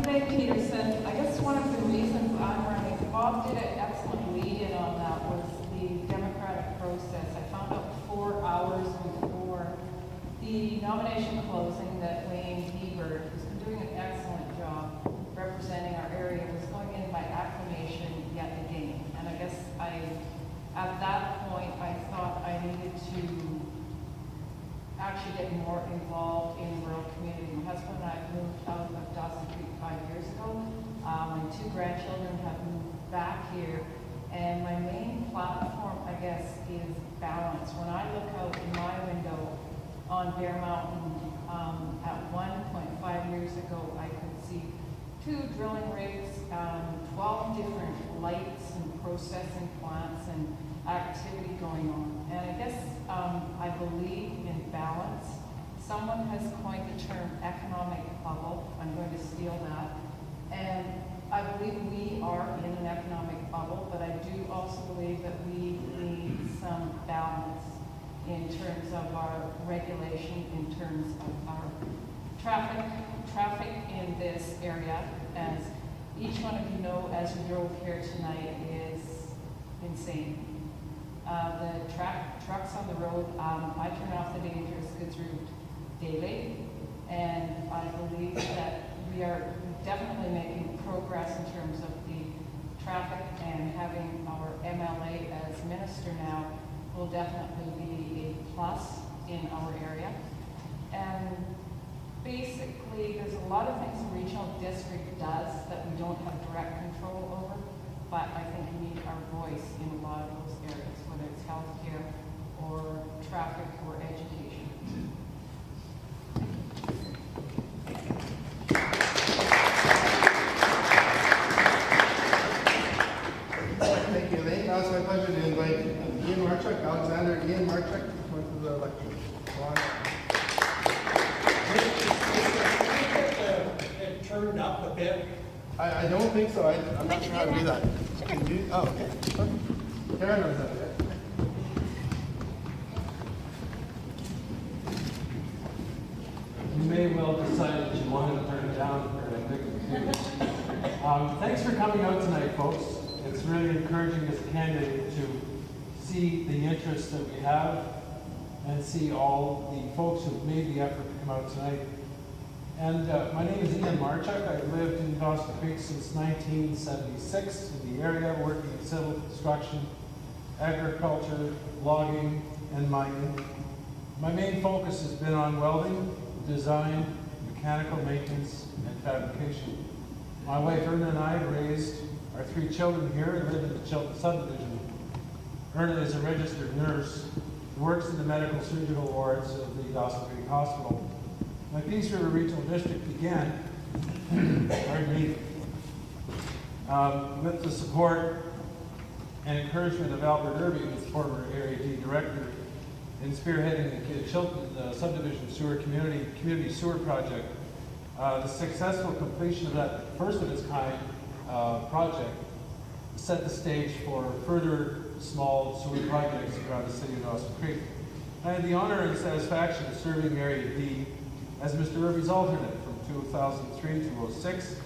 Peterson. I guess one of the reasons I'm running, Bob did an excellent lead-in on that, was the democratic process. I found out 4 hours before the nomination closing that Wayne Hebert, who's been doing an excellent job representing our area, was going in by acclamation yet again. And I guess at that point, I thought I needed to actually get more involved in the rural community. My husband and I moved out of Dawson Creek 5 years ago. My 2 grandchildren have moved back here, and my main platform, I guess, is balance. When I look out in my window on Bear Mountain, at 1.5 years ago, I could see 2 drilling rigs, 12 different lights and processing plants and activity going on. And I guess I believe in balance. Someone has coined the term economic bubble. I'm going to steal that. And I believe we are in an economic bubble, but I do also believe that we need some balance in terms of our regulation, in terms of our traffic in this area. As each one of you know, as we drove here tonight, is insane. The trucks on the road, I turn off the dangerous goods route daily, and I believe that we are definitely making progress in terms of the traffic, and having our MLA as minister now will definitely be a plus in our area. And basically, there's a lot of things the regional district does that we don't have direct control over, but I think we need our voice in a lot of those areas, whether it's healthcare or traffic or education. Thank you, Elaine. Now it's my pleasure to invite Ian Marchuk, Alexander Ian Marchuk, to come to the lecture. It turned up a bit. I don't think so. I'm not sure how to do that. Can you? Oh, okay. Karen knows that. You may well decide that you wanted to turn it down for a big computer. Thanks for coming out tonight, folks. It's really encouraging as a candidate to see the interest that we have and see all the folks who've made the effort to come out tonight. And my name is Ian Marchuk. I've lived in Dawson Creek since 1976 in the area, working in civil construction, agriculture, logging, and mining. My main focus has been on welding, design, mechanical maintenance, and fabrication. My wife Erna and I raised our 3 children here and live in the Chilton subdivision. Erna is a registered nurse who works in the medical surgical wards of the Dawson Creek Hospital. My Peace River Regional District began with the support and encouragement of Albert Irby, who was former Area D Director, in spearheading the Chilton subdivision sewer community sewer project. The successful completion of that first of its kind project set the stage for further small sewer projects around the city of Dawson Creek. I had the honor and satisfaction of serving Area D as Mr. Irby's alternate from 2003 to 2006.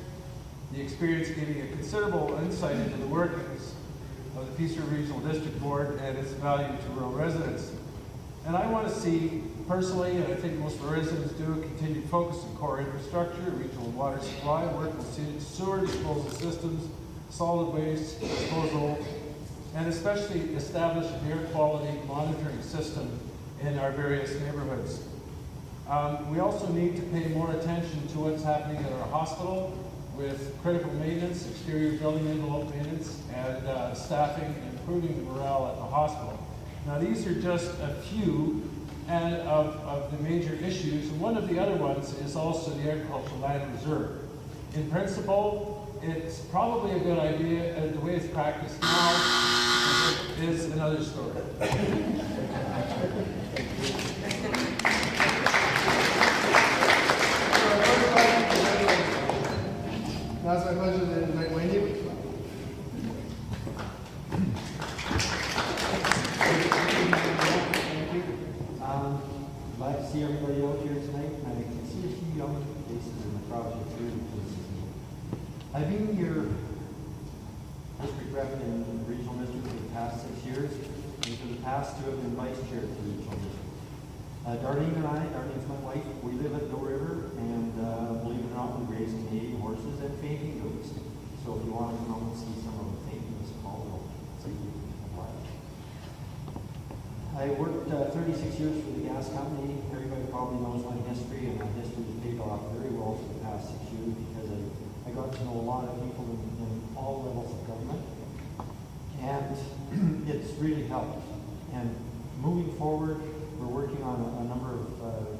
The experience gave me a considerable insight into the workings of the Peace River Regional District Board and its value to rural residents. And I want to see, personally, and I think most of our residents do, a continued focus on core infrastructure, regional water supply, work with sewer disposal systems, solid waste disposal, and especially establish an air quality monitoring system in our various neighborhoods. We also need to pay more attention to what's happening at our hospital with critical maintenance, exterior building envelope maintenance, and staffing and improving the morale at the hospital. Now these are just a few of the major issues. One of the other ones is also the agricultural land reserve. In principle, it's probably a good idea, and the way it's practiced now is another story. Now it's my pleasure to invite Wayne Hebert. Glad to see everybody out here tonight, and I can see a few young faces in the crowd here too, which is I've been your district rep in the regional district for the past 6 years, and for the past 2 I've been vice chair for the regional district. Darlene and I, Darlene's my wife, we live at Doe River, and believe it or not, we raise Canadian horses and fainting goats. So if you want to come out and see some of the fainting, this call will see you a while. I worked 36 years for the gas company. Everybody probably knows my history, and my history has paid off very well for the past 6 years because I got to know a lot of people in all levels of government, and it's really helped. And moving forward, we're working on a number of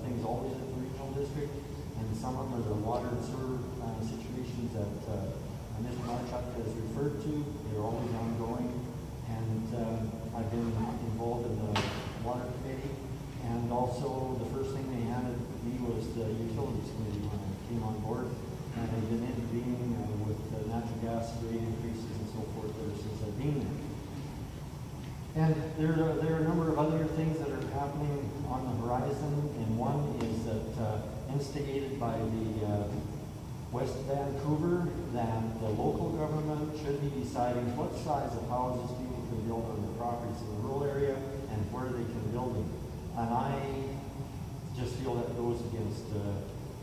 things always at the regional district, and some of them are the water and sewer situations that Mr. Marchuk has referred to. They're always ongoing, and I've been involved in the water committee, and also the first thing they handed me was the utilities committee when I came on board, and I've been intervening with natural gas rate increases and so forth ever since I've been there. And there are a number of other things that are happening on the horizon, and one is that instigated by the West Vancouver, that the local government should be deciding what size of houses people can build on their properties in the rural area and where they can build them. And I just feel that goes against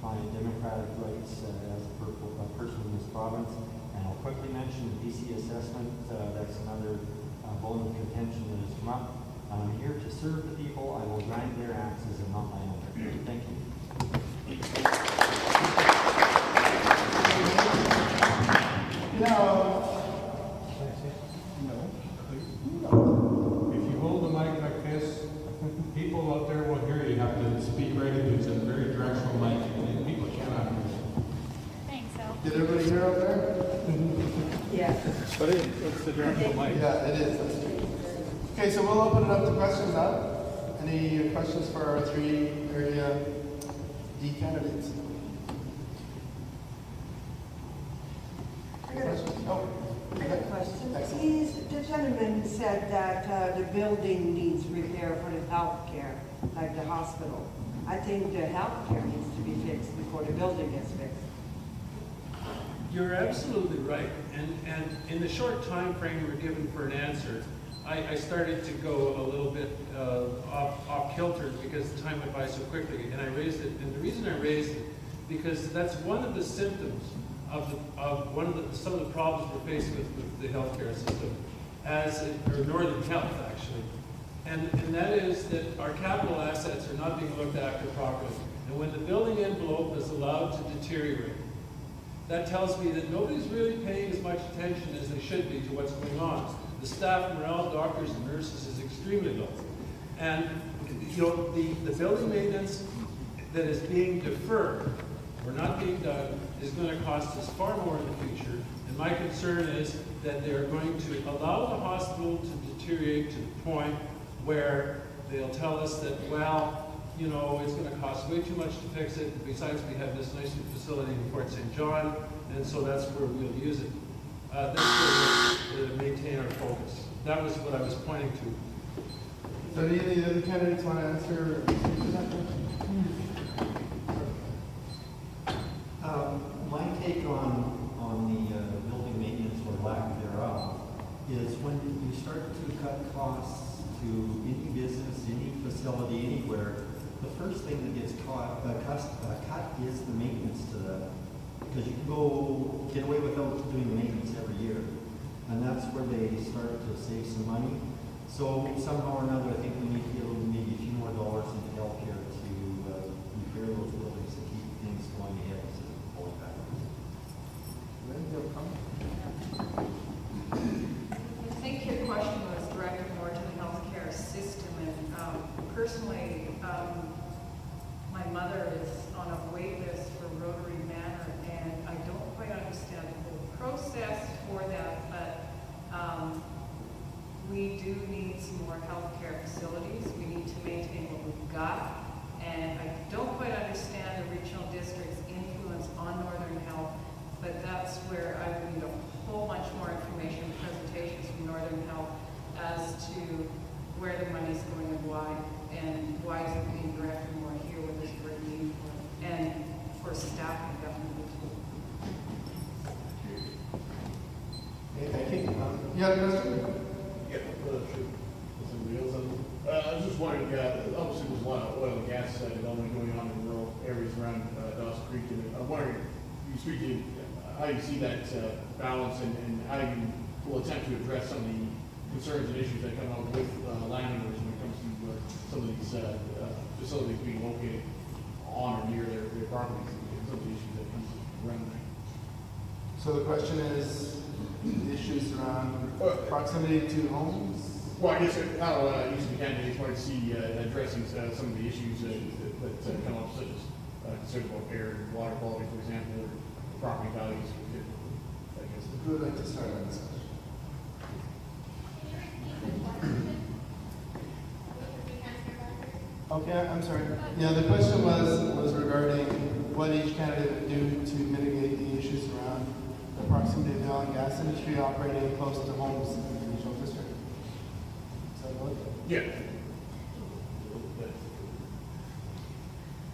my democratic rights as a person in this province. And I'll quickly mention the BC assessment. That's another bone of contention that has come up. I'm here to serve the people. I will grind their axes and not my own. Thank you. If you hold the mic like this, people out there won't hear you. You have to speak right into it. It's a very directional mic, and people cannot hear you. Thanks, Al. Did everybody hear out there? Yes. But it's the directional mic. Yeah, it is, that's true. Okay, so we'll open it up to questions now. Any questions for our 3 area D candidates? Questions? No? I have a question. Excellent. The gentleman said that the building needs repair for the healthcare, like the hospital. I think the healthcare needs to be fixed before the building gets fixed. You're absolutely right. And in the short time frame we're given for an answer, I started to go a little bit off kilter because the time went by so quickly, and I raised it. And the reason I raised it, because that's one of the symptoms of some of the problems we're faced with the healthcare system, or Northern Health actually, and that is that our capital assets are not being looked after properly. And when the building envelope is allowed to deteriorate, that tells me that nobody's really paying as much attention as they should be to what's going on. The staff morale, doctors and nurses, is extremely low. And you know, the building maintenance that is being deferred or not being done is going to cost us far more in the future. And my concern is that they're going to allow the hospital to deteriorate to the point where they'll tell us that, well, you know, it's going to cost way too much to fix it. Besides, we have this nice new facility in Fort St. John, and so that's where we'll use it. That's where we'll maintain our focus. That was what I was pointing to. So any of the other candidates want to answer or speak to that question? My take on the building maintenance or lack thereof is when you start to cut costs to any business, any facility, anywhere, the first thing that gets cut is the maintenance to that. Because you can go get away without doing the maintenance every year. And that's where they start to save some money. So somehow or another, I think we need to give them maybe a few more dollars into healthcare to repair those buildings to keep things going ahead instead of pulling backwards. Lynn, you have a comment? I think your question was directed more to the healthcare system, and personally, my mother is on a wait list for Rotary Manor, and I don't quite understand the whole process for that, but we do need some more healthcare facilities. We need to maintain what we've got, and I don't quite understand the regional district's influence on Northern Health, but that's where I would need a whole bunch more information, presentations from Northern Health as to where the money's going and why is it being directed more here, what there's great need for it, and for staffing definitely too. You had a question? Yeah, sure. Somebody else on. I was just wondering, obviously there's a lot of oil and gas development going on in rural areas around Dawson Creek, and I'm wondering, you speak to how you see that balance and how you will attempt to address some of the concerns and issues that come up with landowners when it comes to some of these facilities being located on or near their properties and some of the issues that come around that. So the question is, the issues around proximity to homes? Well, I guess how easy candidates might see addressing some of the issues that come up, such as concerns about air and water quality, for example, or property values. I guess. Who would like to start on this question? Okay, I'm sorry. Yeah, the question was regarding what each candidate would do to mitigate the issues around the proximity of the oil and gas industry operating close to homes in the regional district. Is that what? Yeah.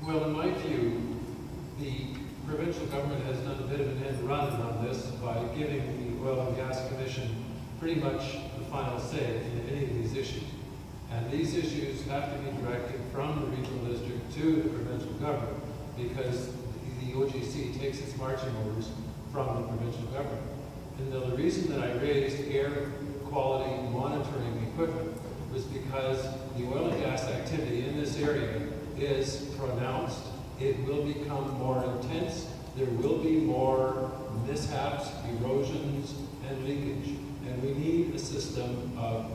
Well, in my view, the provincial government has done a bit of an end run on this by giving the Oil and Gas Commission pretty much the final say in any of these issues. And these issues have to be directed from the regional district to the provincial government because the OGC takes its marching orders from the provincial government. And the reason that I raised air quality monitoring equipment was because the oil and gas activity in this area is pronounced. It will become more intense. There will be more mishaps, erosions, and leakage. And we need a system of,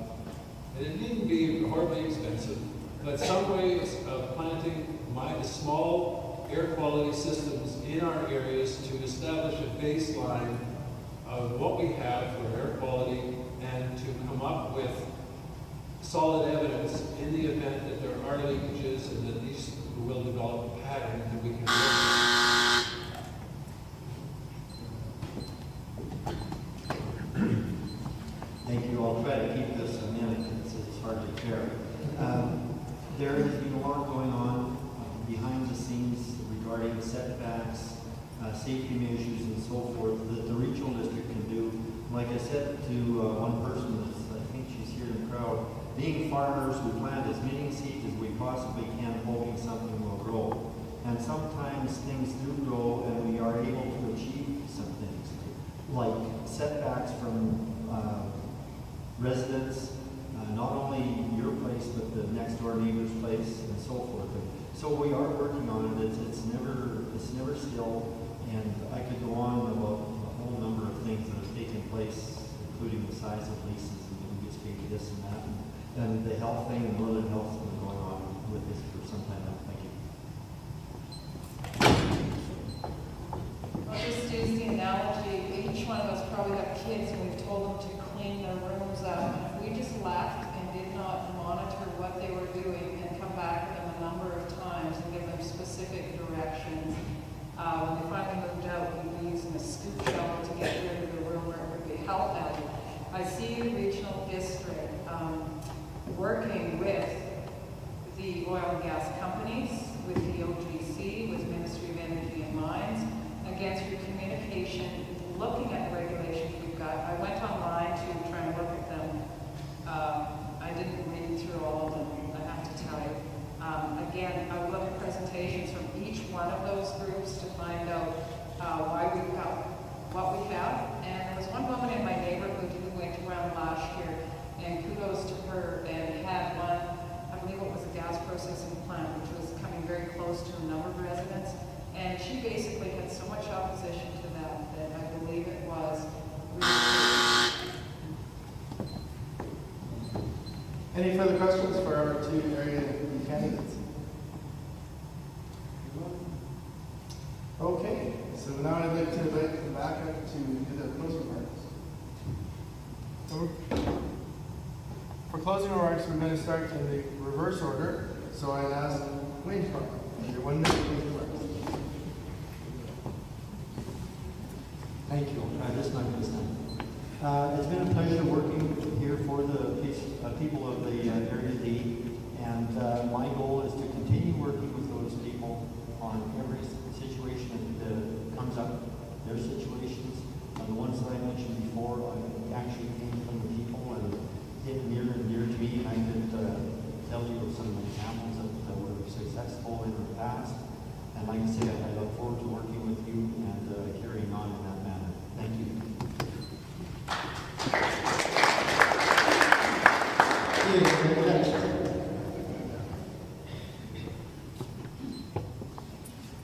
and it needn't be horribly expensive, but some ways of planting small air quality systems in our areas to establish a baseline of what we have for air quality and to come up with solid evidence in the event that there are leakages and that these will develop a pattern that we can work with. Thank you. I'll try to keep this a minute because it's hard to carry. There has been a lot going on behind the scenes regarding setbacks, safety measures, and so forth that the regional district can do. Like I said to one person, I think she's here in the crowd, being farmers, we plant as many seeds as we possibly can, hoping something will grow. And sometimes things do grow and we are able to achieve some things, like setbacks from residents, not only your place, but the next door neighbor's place, and so forth. And so we are working on it. It's never still, and I could go on about a whole number of things that have taken place, including the size of leases and who gets paid this and that, and the health thing and northern health has been going on with this for some time now. Thank you. I'll just use the analogy, each one of us probably have kids and we've told them to clean their rooms up. And if we just left and did not monitor what they were doing and come back to them a number of times and give them specific directions, when they finally moved out, we'd be using a scoop shovel to get rid of the room where it would be health hazard. I see the regional district working with the oil and gas companies, with the OGC, with Ministry of Energy and Mines, again through communication, looking at the regulations we've got. I went online to try and look at them. I didn't read through all of them, I have to tell you. Again, I will look at presentations from each one of those groups to find out why we've got what we have. And there was one woman in my neighborhood who went around last year, and kudos to her, and had one, I believe it was a gas processing plant, which was coming very close to a number of residents. And she basically had so much opposition to that I believe it was really. Any further questions for our two area candidates? Okay, so now I'd like to invite them back up to do the closing remarks. For closing remarks, we're going to start in the reverse order. So I'd ask Wayne to talk. Your 1 minute closing remarks. Thank you. This might be this time. It's been a pleasure working here for the people of the Area D, and my goal is to continue working with those people on every situation that comes up, their situations. The ones that I mentioned before, I actually came from the past. And like I say, I look forward to working with you and carrying on in that manner. Thank you.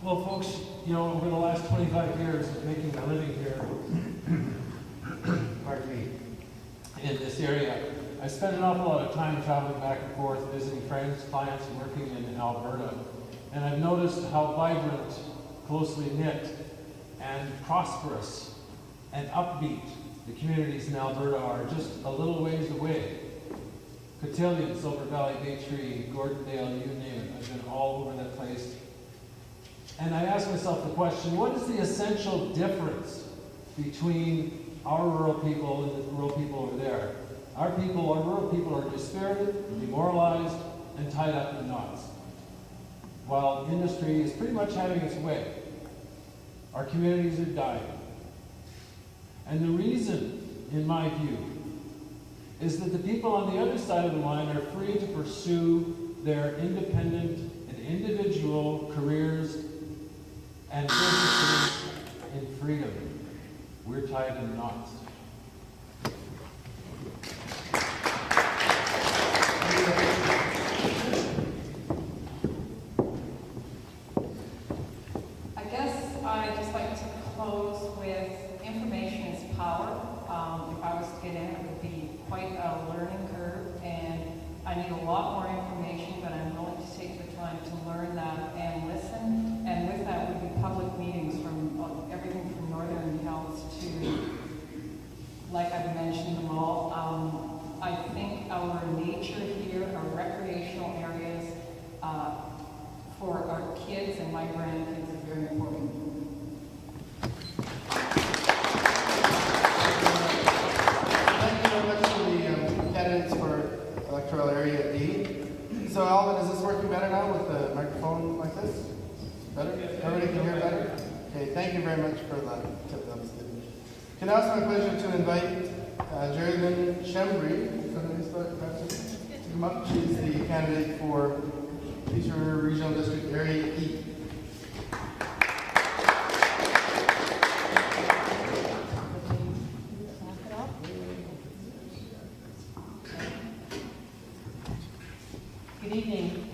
Well, folks, you know, over the last 25 years of making a living here, pardon me, in this area, I spent an awful lot of time traveling back and forth, visiting friends, clients, and working in Alberta. And I've noticed how vibrant, closely knit, and prosperous and upbeat the communities in Alberta are just a little ways away. Cotillion, Silver Valley, Bay Tree, Gordondale, you name it. I've been all over that place. And I ask myself the question, what is the essential difference between our rural people and the rural people over there? Our rural people are dispirited, demoralized, and tied up in knots, while industry is pretty much having its way. Our communities are dying. And the reason, in my view, is that the people on the other side of the line are free to pursue their independent and individual careers and businesses in freedom. We're tied in knots. I guess I'd just like to close with information is power. If I was to get in, it would be quite a learning curve, and I need a lot more information, but I'm willing to take the time to learn that and listen. And with that would be public meetings from everything from Northern Health to, like I've mentioned them all. I think our nature here, our recreational areas for our kids and my grandkids is very important. Thank you very much to the candidates for electoral area D. So Alvin, is this working better now with the microphone like this? Better? Everybody can hear better? Okay, thank you very much for that tip. That was good. Can I ask my pleasure to invite Jerry Lynn Shembri to come up. She's the candidate for Peace River Regional District Area E. Good evening.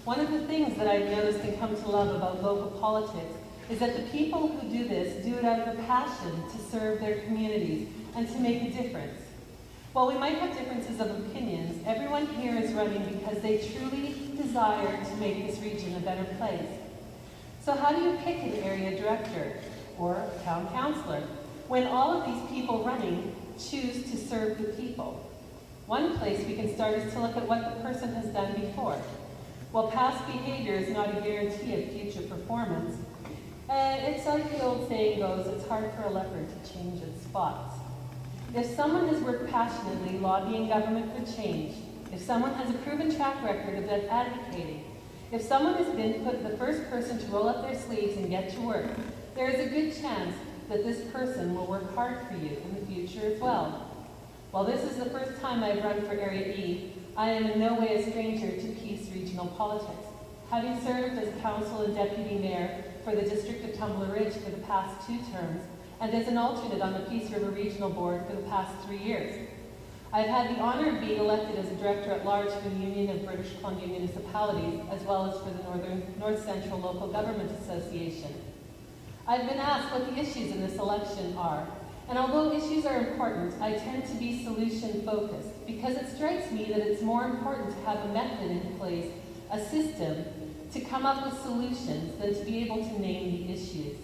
One of the things that I've noticed and come to love about local politics is that the people who do this do it out of a passion to serve their communities and to make a difference. While we might have differences of opinions, everyone here is running because they truly desire to make this region a better place. So how do you pick an area director or town councillor when all of these people running choose to serve the people? One place we can start is to look at what the person has done before. While past behavior is not a guarantee of future performance, it's like the old saying goes, it's hard for a leopard to change its spots. If someone has worked passionately lobbying government for change, if someone has a proven track record of advocating, if someone has been the first person to roll up their sleeves and get to work, there is a good chance that this person will work hard for you in the future as well. While this is the first time I've run for Area E, I am in no way a stranger to Peace regional politics. Having served as council and deputy mayor for the District of Tumbler Ridge for the past 2 terms, and as an alternate on the Peace River Regional Board for the past 3 years. I've had the honor of being elected as a director-at-large for the Union of British Columbia Municipalities, as well as for the North Central Local Government Association. I've been asked what the issues in this election are, and although issues are important, I tend to be solution-focused, because it strikes me that it's more important to have a method in place, a system, to come up with solutions than to be able to name the issues.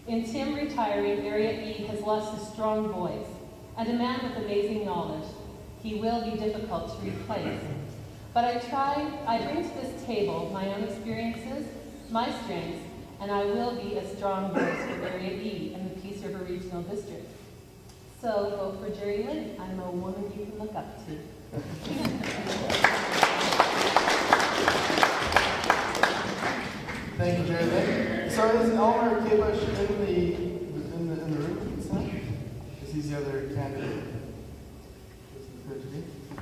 In Tim retiring, Area E has lost a strong voice and a man with amazing knowledge. He will be difficult to replace. But I bring to this table my own experiences, my strengths, and I will be a strong voice for Area E and the Peace River Regional District. So vote for Jerry Lynn. I'm a woman you can look up to. Thank you, Jerry Lynn. So is Elmer Kabush in the room tonight? Is he the other candidate?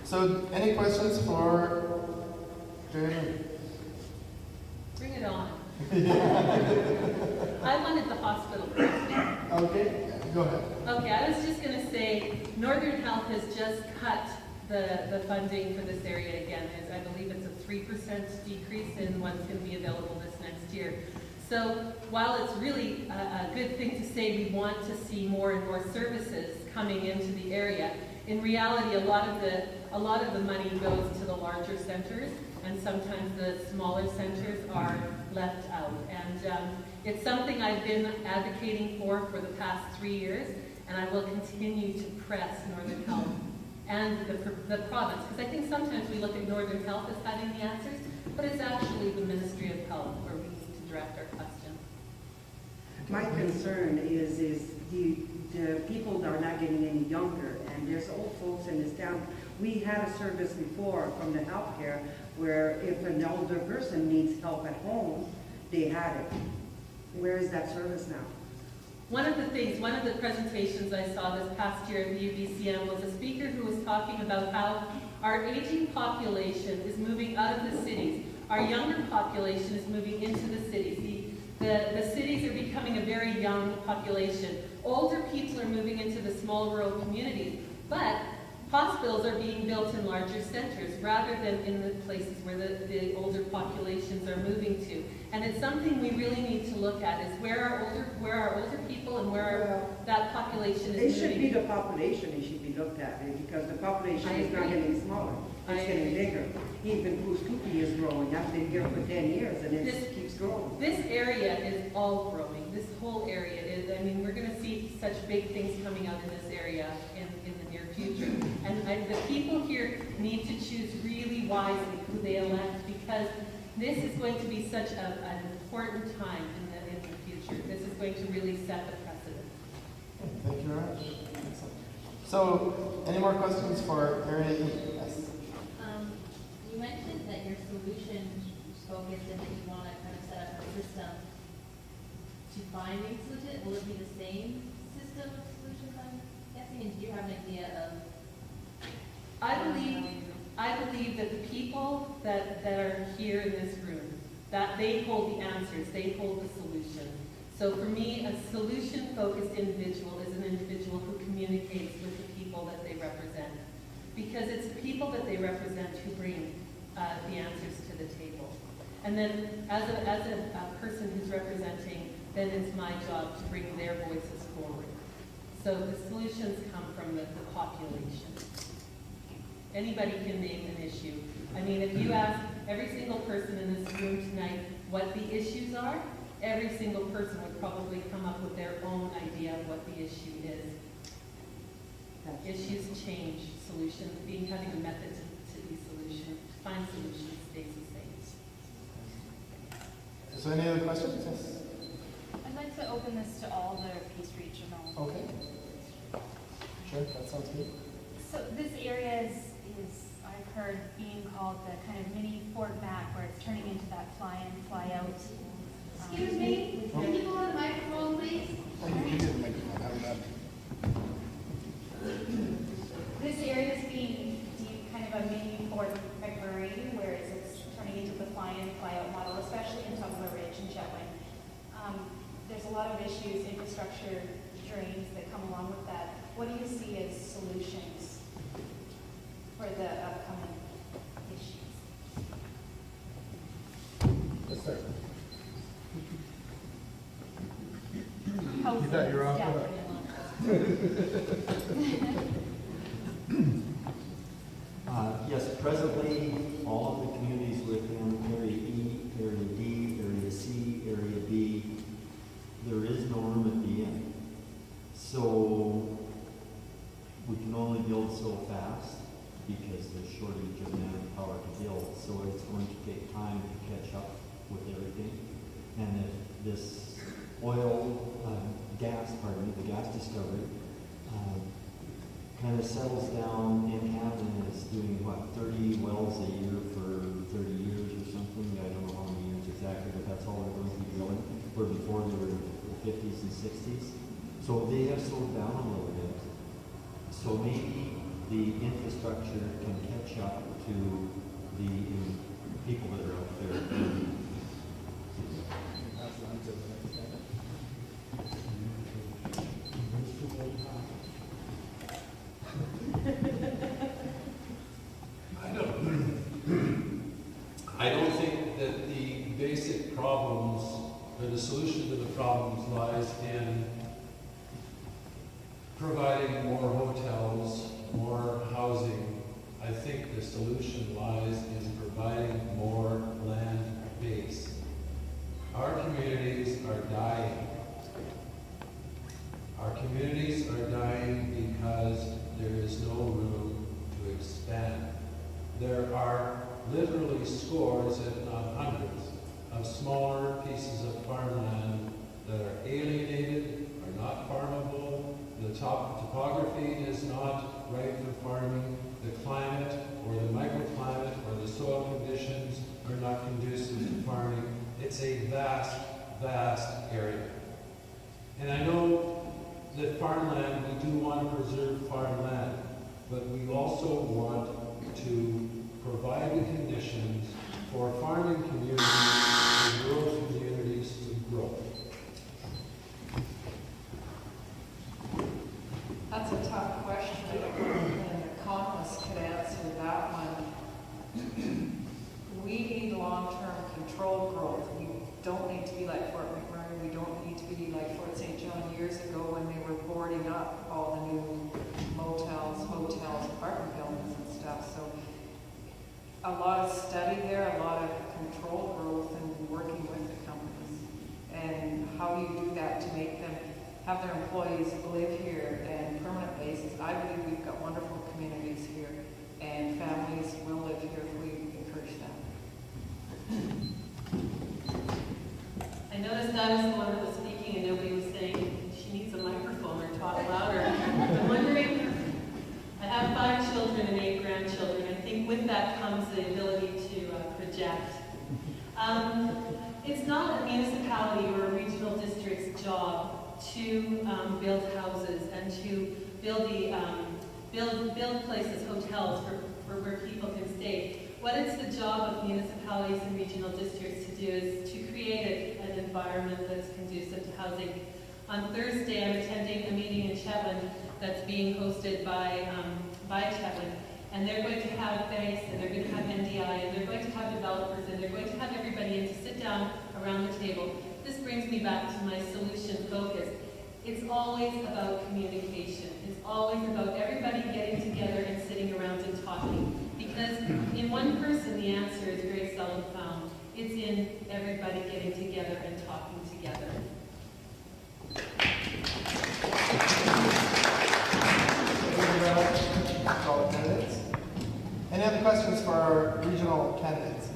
So any questions for Jerry Lynn? Bring it on. I wanted the hospital question. Okay, go ahead. Okay, I was just gonna say, Northern Health has just cut the funding for this area again. I believe it's a 3% decrease in what's gonna be available this next year. So while it's really a good thing to say we want to see more and more services coming into the area, in reality, a lot of the money goes to the larger centers, and sometimes the smaller centers are left out. And it's something I've been advocating for the past 3 years, and I will continue to press Northern Health and the province, because I think sometimes we look at Northern Health as having the answers, but it's actually the Ministry of Health where we need to direct our questions. My concern is the people are not getting any younger, and there's old folks in this town. We had a service before from the healthcare where if an older person needs help at home, they had it. Where is that service now? One of the presentations I saw this past year at the UBCM was a speaker who was talking about how our aging population is moving out of the cities. Our younger population is moving into the cities. The cities are becoming a very young population. Older people are moving into the small rural communities, but hospitals are being built in larger centers rather than in the places where the older populations are moving to. And it's something we really need to look at, is where our older people and that population is moving. It should be the population it should be looked at, because the population is not getting smaller. It's getting bigger. Even Kuskookee is growing. I've been here for 10 years and it keeps growing. This area is all growing. This whole area is, I mean, we're going to see such big things coming out in this area in the near future. And the people here need to choose really wisely who they elect, because this is going to be such an important time in the future. This is going to really set the precedent. Thank you very much. So, any more questions for Area E? Yes. You mentioned that your solution focused and that you want to kind of set up a system to find new solutions. Will it be the same system of solutions, I'm guessing? And do you have an idea of? I believe that the people that are here in this room, that they hold the answers, they hold the solution. So for me, a solution-focused individual is an individual who communicates with the people that they represent. Because it's the people that they represent who bring the answers to the table. And then as a person who's representing, then it's my job to bring their voices forward. So the solutions come from the population. Anybody can name an issue. I mean, if you ask every single person in this room tonight what the issues are, every single person would probably come up with their own idea of what the issue is. Issues change, solutions, having a method to be solution, to find solutions stays the same. So any other questions? Yes. I'd like to open this to all the Peace Regional. Okay. Sure, that sounds good. So this area is I've heard being called the kind of mini Fort Mac, where it's turning into that fly in, fly out. Excuse me, can you go on the microphone, please? You didn't make it. I don't know. This area is being deemed kind of a mini Fort McMurray, where it's turning into the fly in, fly out model, especially in Tumblr Ridge and Chetwynd. There's a lot of issues, infrastructure, drains that come along with that. What do you see as solutions for the upcoming issues? Yes, sir. You thought you were off yeah, Yes, presently, all of the communities within Area E, Area D, Area C, Area B, there is no room at the end. So we can only build so fast because there's shortage of manpower to build. So it's going to take time to catch up with everything. And if this the gas discovery, kind of settles down in Hampton and is doing, 30 wells a year for 30 years or something. I don't know how many years exactly, but that's all they're going to be drilling. Where before they were in the 50s and 60s. So they have slowed down a little bit. So maybe the infrastructure can catch up to the people that are out there. problems, or the solution to the problems lies in providing more hotels, more housing. I think the solution lies in providing more land base. Our communities are dying. Our communities are dying because there is no room to expand. There are literally scores, if not hundreds, of smaller pieces of farmland that are alienated, are not farmable. The topography is not right for farming. The climate or the microclimate or the soil conditions are not conducive to farming. It's a vast, vast area. And I know that farmland, we do want to preserve farmland, but we also want to provide the conditions for farming communities and rural communities to grow. That's a tough question. I don't know if an economist could answer that one. We need long-term control growth. We don't need to be like Fort McMurray. We don't need to be like Fort St. John years ago when they were boarding up all the new motels, hotels, apartment buildings and stuff. So a lot of study there, a lot of control growth and working with the companies. And how you do that to make them have their employees live here and permanent basis. I believe we've got wonderful communities here and families will live here if we encourage that. I noticed I was the one that was speaking and nobody was saying she needs a microphone or talk louder. I'm wondering, I have 5 children and 8 grandchildren. I think with that comes the ability to project. It's not a municipality or a regional district's job to build houses and to build places, hotels for where people can stay. What it's the job of municipalities and regional districts to do is to create an environment that's conducive to housing. On Thursday, I'm attending a meeting in Chetwynd that's being hosted by Chetwynd, and they're going to have banks, and they're going to have NDI, and they're going to have developers, and they're going to have everybody in to sit down around the table. This brings me back to my solution focus. It's always about communication. It's always about everybody getting together and sitting around and talking. Because in one person, the answer is very seldom found. It's in everybody getting together and talking together. All the candidates. Any other questions for our regional candidates?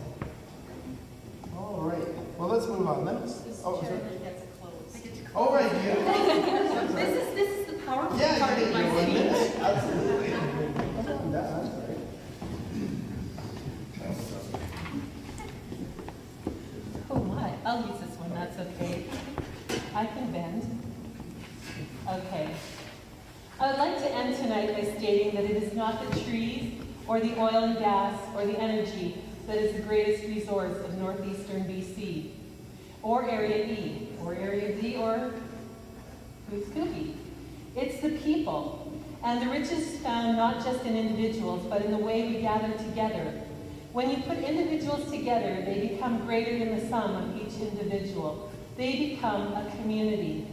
All right. Well, let's move on. Mr. Chairman gets a close. Oh, right. Yeah. This is the powerful Yeah, part of my speech. absolutely. Come on down. I'm sorry. Oh my, I'll use this one, that's okay. I can bend. Okay. I would like to end tonight by stating that it is not the trees or the oil and gas or the energy that is the greatest resource of northeastern BC, or Area E, or Area D, or who's Scooby. It's the people, and the riches found not just in individuals, but in the way we gather together. When you put individuals together, they become greater than the sum of each individual. They become a community.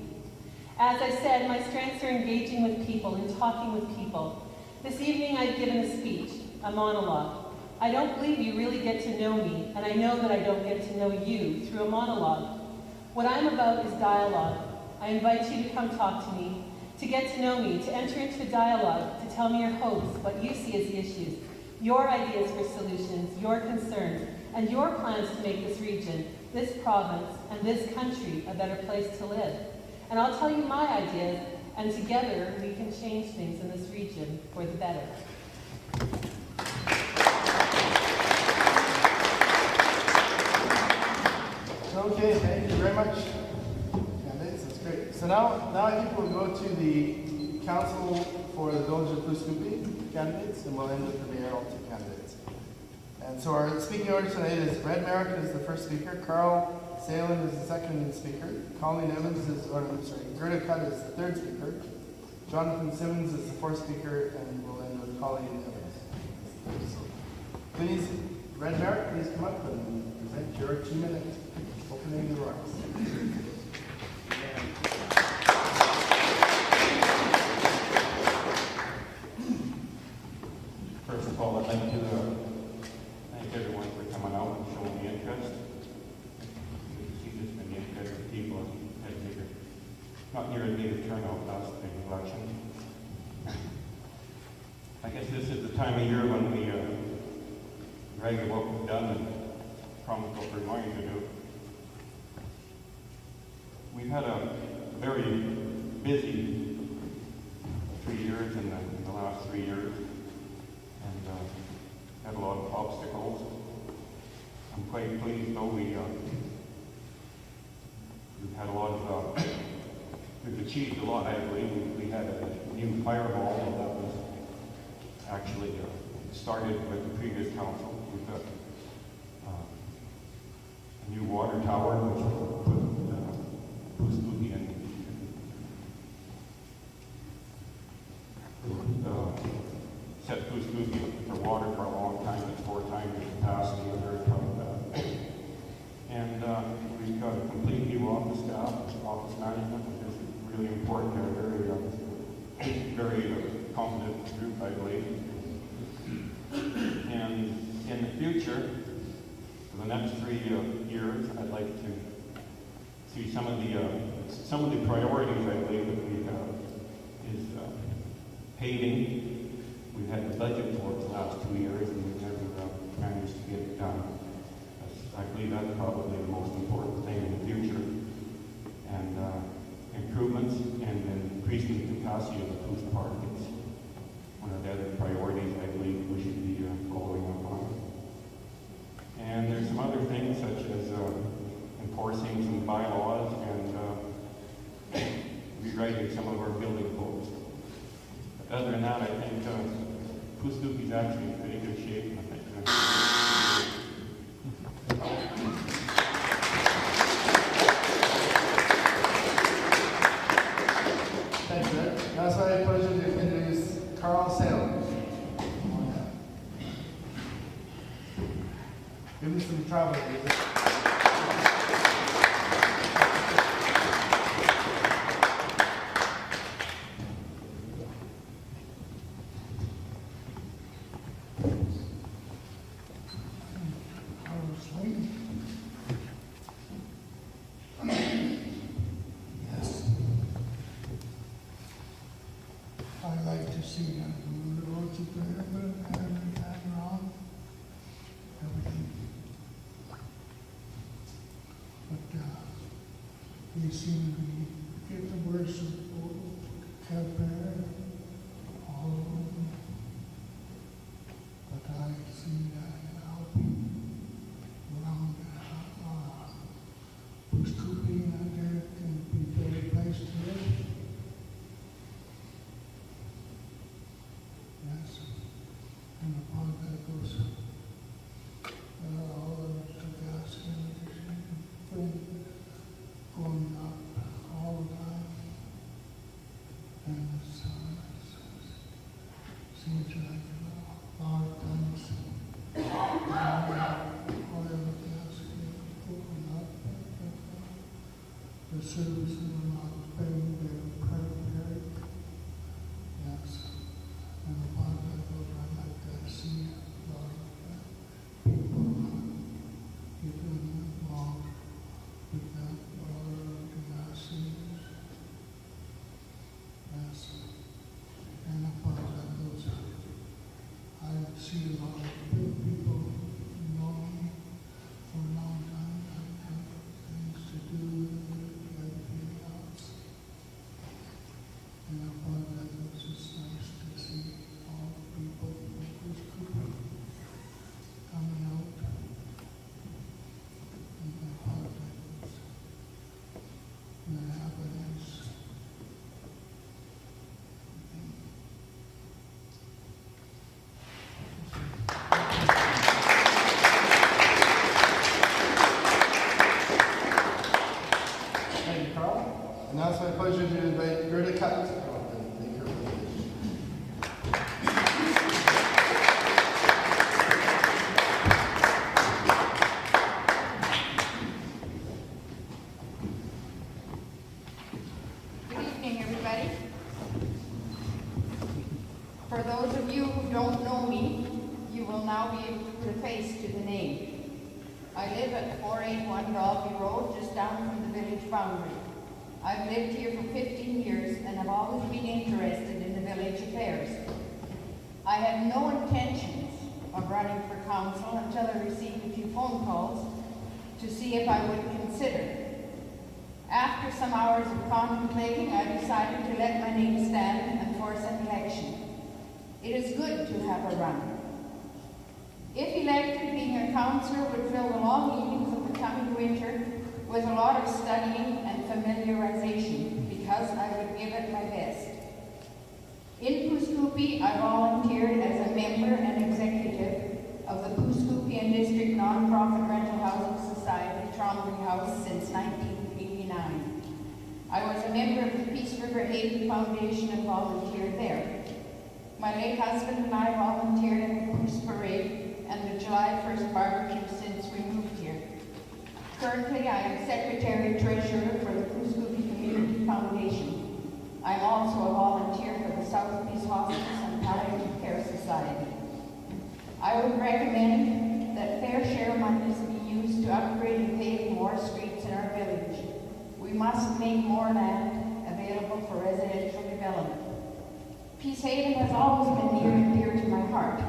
As I said, my strengths are engaging with people and talking with people. This evening I've given a speech, a monologue. I don't believe you really get to know me, and I know that I don't get to know you through a monologue. What I'm about is dialogue. I invite you to come talk to me, to get to know me, to enter into a dialogue, to tell me your hopes, what you see as the issues, your ideas for solutions, your concerns, and your plans to make this region, this province, and this country a better place to live. And I'll tell you my ideas, and together we can change things in this region for the better. Okay, thank you very much. Candidates, that's great. So now I think we'll go to the council for the Village of Pluscoopi candidates, and we'll end with the mayoral candidates. And so our speaking order tonight is Red Merrick is the first speaker, Carl Salen is the second speaker, Colleen Evans is, Gerda Cutt is the third speaker, Jonathan Simmons is the fourth speaker, and we'll end with Colleen Evans. So please, Red Merrick, please come up and present your 2-minute opening not near as big a turnout last big election. I guess this is the time of year when we brag about what we've done and promise what we're going to do. We've had a very busy 3 years in the last 3 years, and had a lot of obstacles. I'm quite pleased though we've had a lot of, we've achieved a lot, I believe. We had a new fire hall that was actually started with the previous council. We've got a new water tower, which put Pustuki in, set Pustuki for water for a long time. It's 4 times the capacity of their and we've got a complete new office staff, office management, which is really important. They're very competent group, I believe. And in the future, for the next 3 years, I'd like to see some of the priorities I believe that we have is paving. We've had the budget for it the last 2 years, and we've never managed to get it done. I believe that's probably the most important thing in the future. And improvements and increasing the capacity of the police departments. One of the other priorities I believe we should be following up on. And there's some other things such as enforcing some bylaws and rewriting some of our building codes. But other than that, I think Pustuki's actually in pretty good shape. Thanks, Rick. Now it's my pleasure to introduce Carl Salem. Give me some travel music. I like to see the roads of the river every time around, everything. But we seem to be getting the worst of Calipari all over. But I see that helping around Pustuki out there can be a better place to live. Yes, and upon that goes all of the gas and going up all the time. And it seems like a lot of times oil and gas going up. The services are not paying their primary. Yes. And upon that goes, I like to see a lot of people getting involved with that water and gas users. Yes. And upon that goes, I see a lot of people know me for a long time. I have things to do with everything else. And upon that goes, it's nice to see all the people in this group coming out. And upon that goes, and have a nice Thank you, Carl. And now it's my pleasure to invite Gerda Cutt. Take her place. Good evening, everybody. For those of you who don't know me, you will now be able to put a face to the name. I live at 481 Dalby Road, just down from the village boundary. I've lived here for 15 years and have always been interested in the village affairs. I had no intentions of running for council until I received a few phone calls to see if I would consider. After some hours of contemplating, I decided to let my name stand and force an election. It is good to have a run. If elected, being a councillor would fill the long evenings of the coming winter with a lot of studying and familiarization, because I would give it my best. In Pooskoopi, I volunteered as a member and executive of the Pooskoopian District Nonprofit Rental Housing Society, Trombley House, since 1989. I was a member of the Peace River Haven Foundation and volunteered there. My late husband and I volunteered at the Poos Parade and the July 1st barbecue since we moved here. Currently, I am Secretary-Treasurer for the Pooskoopi Community Foundation. I'm also a volunteer for the South Peace Hospice and Palliative Care Society. I would recommend that fair share monies be used to upgrade and pave more streets in our village. We must make more land available for residential development. Peace Haven has always been near and dear to my heart.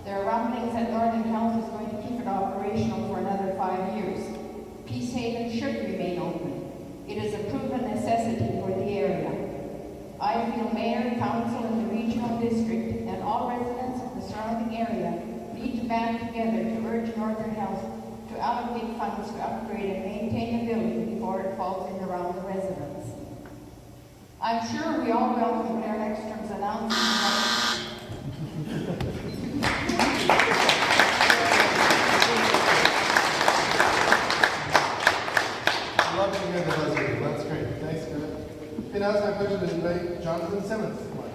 There are rumblings that Northern Health is going to keep it operational for another 5 years. Peace Haven should remain open. It is a proven necessity for the area. I feel Mayor, Council, and the Regional District, and all residents of the surrounding area need to band together to urge Northern Health to allocate funds to upgrade and maintain the building before it falls in around the residents. I'm sure we all welcome Blair Ekstrom's announcement I love to hear the buzzer. That's great. Thanks for that. Okay, now it's my pleasure to invite Jonathan Simmons. Come on.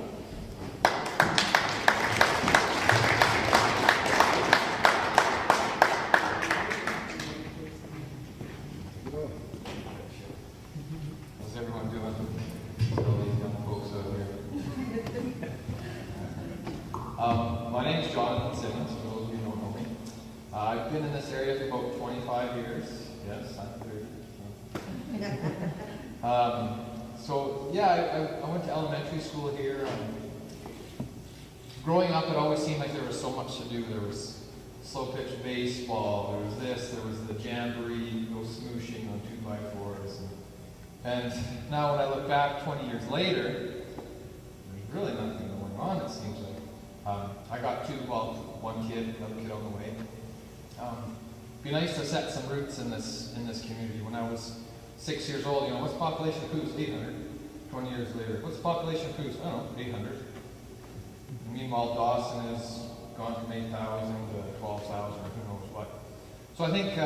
How's everyone doing? All these young folks out here. My name's Jonathan Simmons, for those of you who don't know me. I've been in this area for about 25 years. Yes, I'm 30. So yeah, I went to elementary school here. Growing up, it always seemed like there was so much to do. There was slow pitch baseball, there was this, there was the jamboree, go smooshing on 2x4s. And now when I look back 20 years later, there's really nothing going on, it seems like. I got one kid, another kid on the way. Be nice to set some roots in this community. When I was 6 years old, what's the population of Coos? 800. 20 years later, what's the population of Coos? I don't know, 800. And meanwhile, Dawson has gone from 8,000 to 12,000 or who knows what. So I think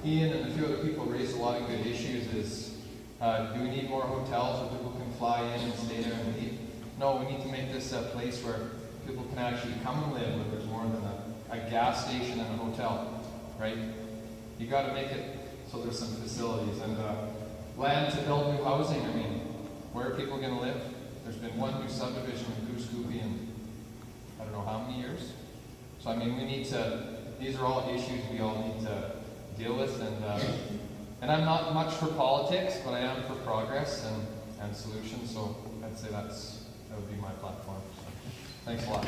Ian and a few other people raised a lot of good issues. Do we need more hotels where people can fly in and stay there and leave? No, we need to make this a place where people can actually come and live, where there's more than a gas station and a hotel, right? You got to make it so there's some facilities and land to build new housing. I mean, where are people going to live? There's been one new subdivision in Pooskoopi in I don't know how many years. So I mean, these are all issues we all need to deal with, and I'm not much for politics, but I am for progress and solutions. So I'd say that would be my platform. So, thanks a lot.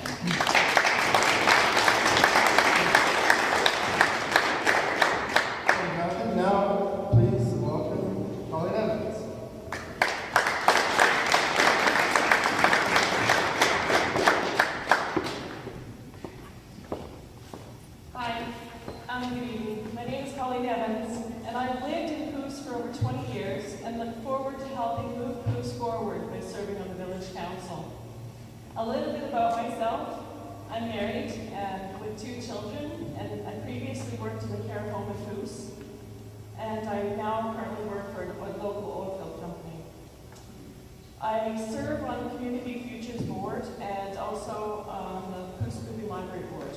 Now, please welcome Colleen Evans. Hi, good evening. My name is Colleen Evans, and I've lived in Coos for over 20 years and look forward to helping move Coos forward by serving on the village council. A little bit about myself. I'm married and with 2 children, and I previously worked in the care home in Coos, and I now currently work for a local oil field company. I serve on the Community Futures Board and also on the Pooskoopi Library Board.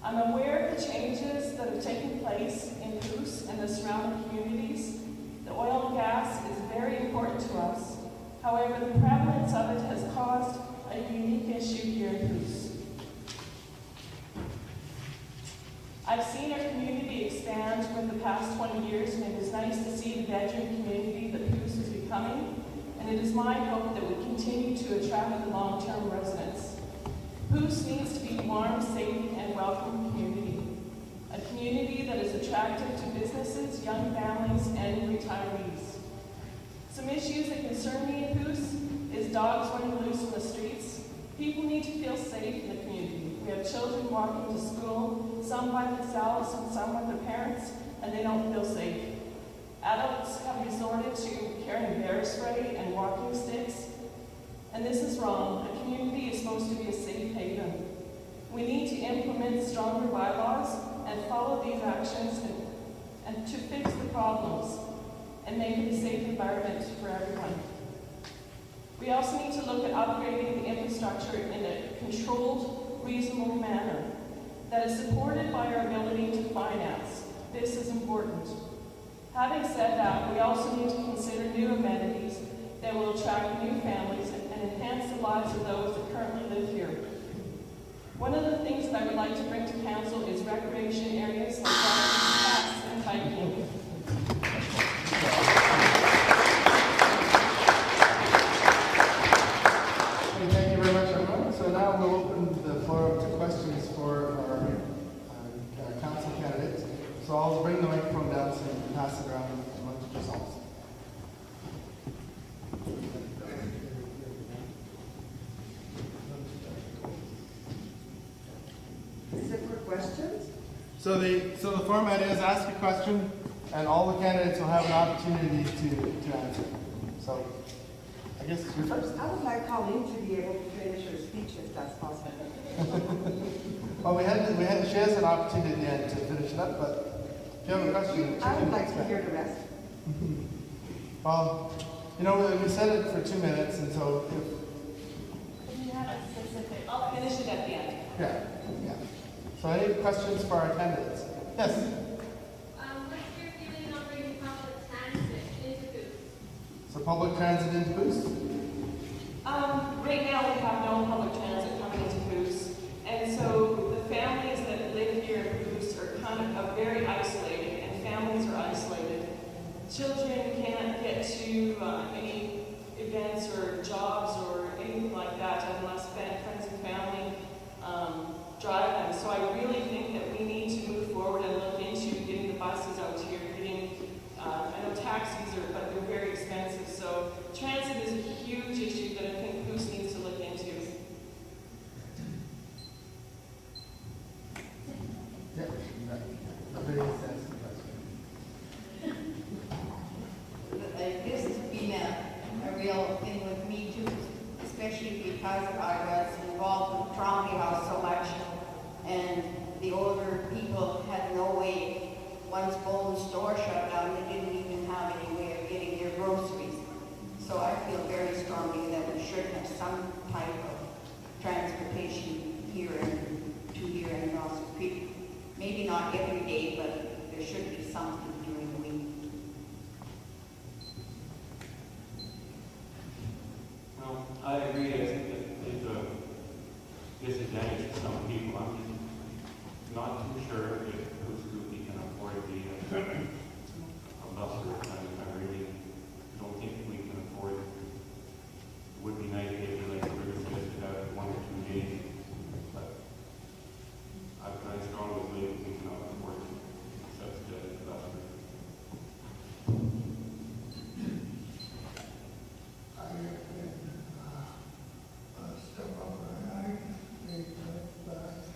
I'm aware of the changes that have taken place in Coos and the surrounding communities. The oil and gas is very important to us. However, the prevalence of it has caused a unique issue here in Coos. I've seen our community expand with the past 20 years, and it is nice to see the veteran community that Coos has coming, and it is my hope that we continue to attract the long-term residents. Poos needs to be a warm, safe, and welcome community. A community that is attractive to businesses, young families, and retirees. Some issues that concern me in Poos is dogs running loose in the streets. People need to feel safe in the community. We have children walking to school, some by themselves and some with their parents, and they don't feel safe. Adults have resorted to carrying bear spray and walking sticks, and this is wrong. A community is supposed to be a safe haven. We need to implement stronger bylaws and follow these actions and to fix the problems and make it a safe environment for everyone. We also need to look at upgrading the infrastructure in a controlled, reasonable manner that is supported by our ability to finance. This is important. Having said that, we also need to consider new amenities that will attract new families and enhance the lives of those that currently live here. One of the things that I would like to bring to council is recreation areas like paths and hiking. Thank you very much, everyone. So now we'll open the floor up to questions for our council candidates. So I'll bring the microphone down so you can pass it around amongst yourselves. Is it for questions? So the format is ask a question, and all the candidates will have an opportunity to answer. So I guess you're first. I would like Colleen to be able to finish her speech if that's possible. Well, she has an opportunity at the end to finish it up, but if you have a question, I would like to hear the rest. Well, you know, we said it for 2 minutes, and so Can you have a specific? I'll finish it at the end. yeah. So any questions for our candidates? Yes. What's your feeling on bringing public transit into Goose? So public transit into Boost? Right now, we have no public transit coming into Goose, and so the families that live here in Goose are kind of very isolated, and families are isolated. Children can't get to any events or jobs or anything like that unless friends and family drive them. So I really think that we need to move forward and look into getting the buses out here, I know taxis but they're very expensive. So transit is a huge issue that I think Goose needs to look into. Yeah. Nobody has asked the question. This has been a real thing with me too, especially because I was involved with Trombley House so much, and the older people had no way. Once Bowen's store shut down, they didn't even have any way of getting their groceries. So I feel very strongly that we should have some type of transportation here in Dawson Creek. Maybe not every day, but there should be something during the week. Well, I agree. I think that it's a disadvantage to some people. I'm just not too sure if Goose Goofy can afford the bus route. I really don't think we can afford it. It would be nice if, like River said, to have 1 or 2 days, but I strongly believe we cannot afford such a bus route. I can step up and I think that buses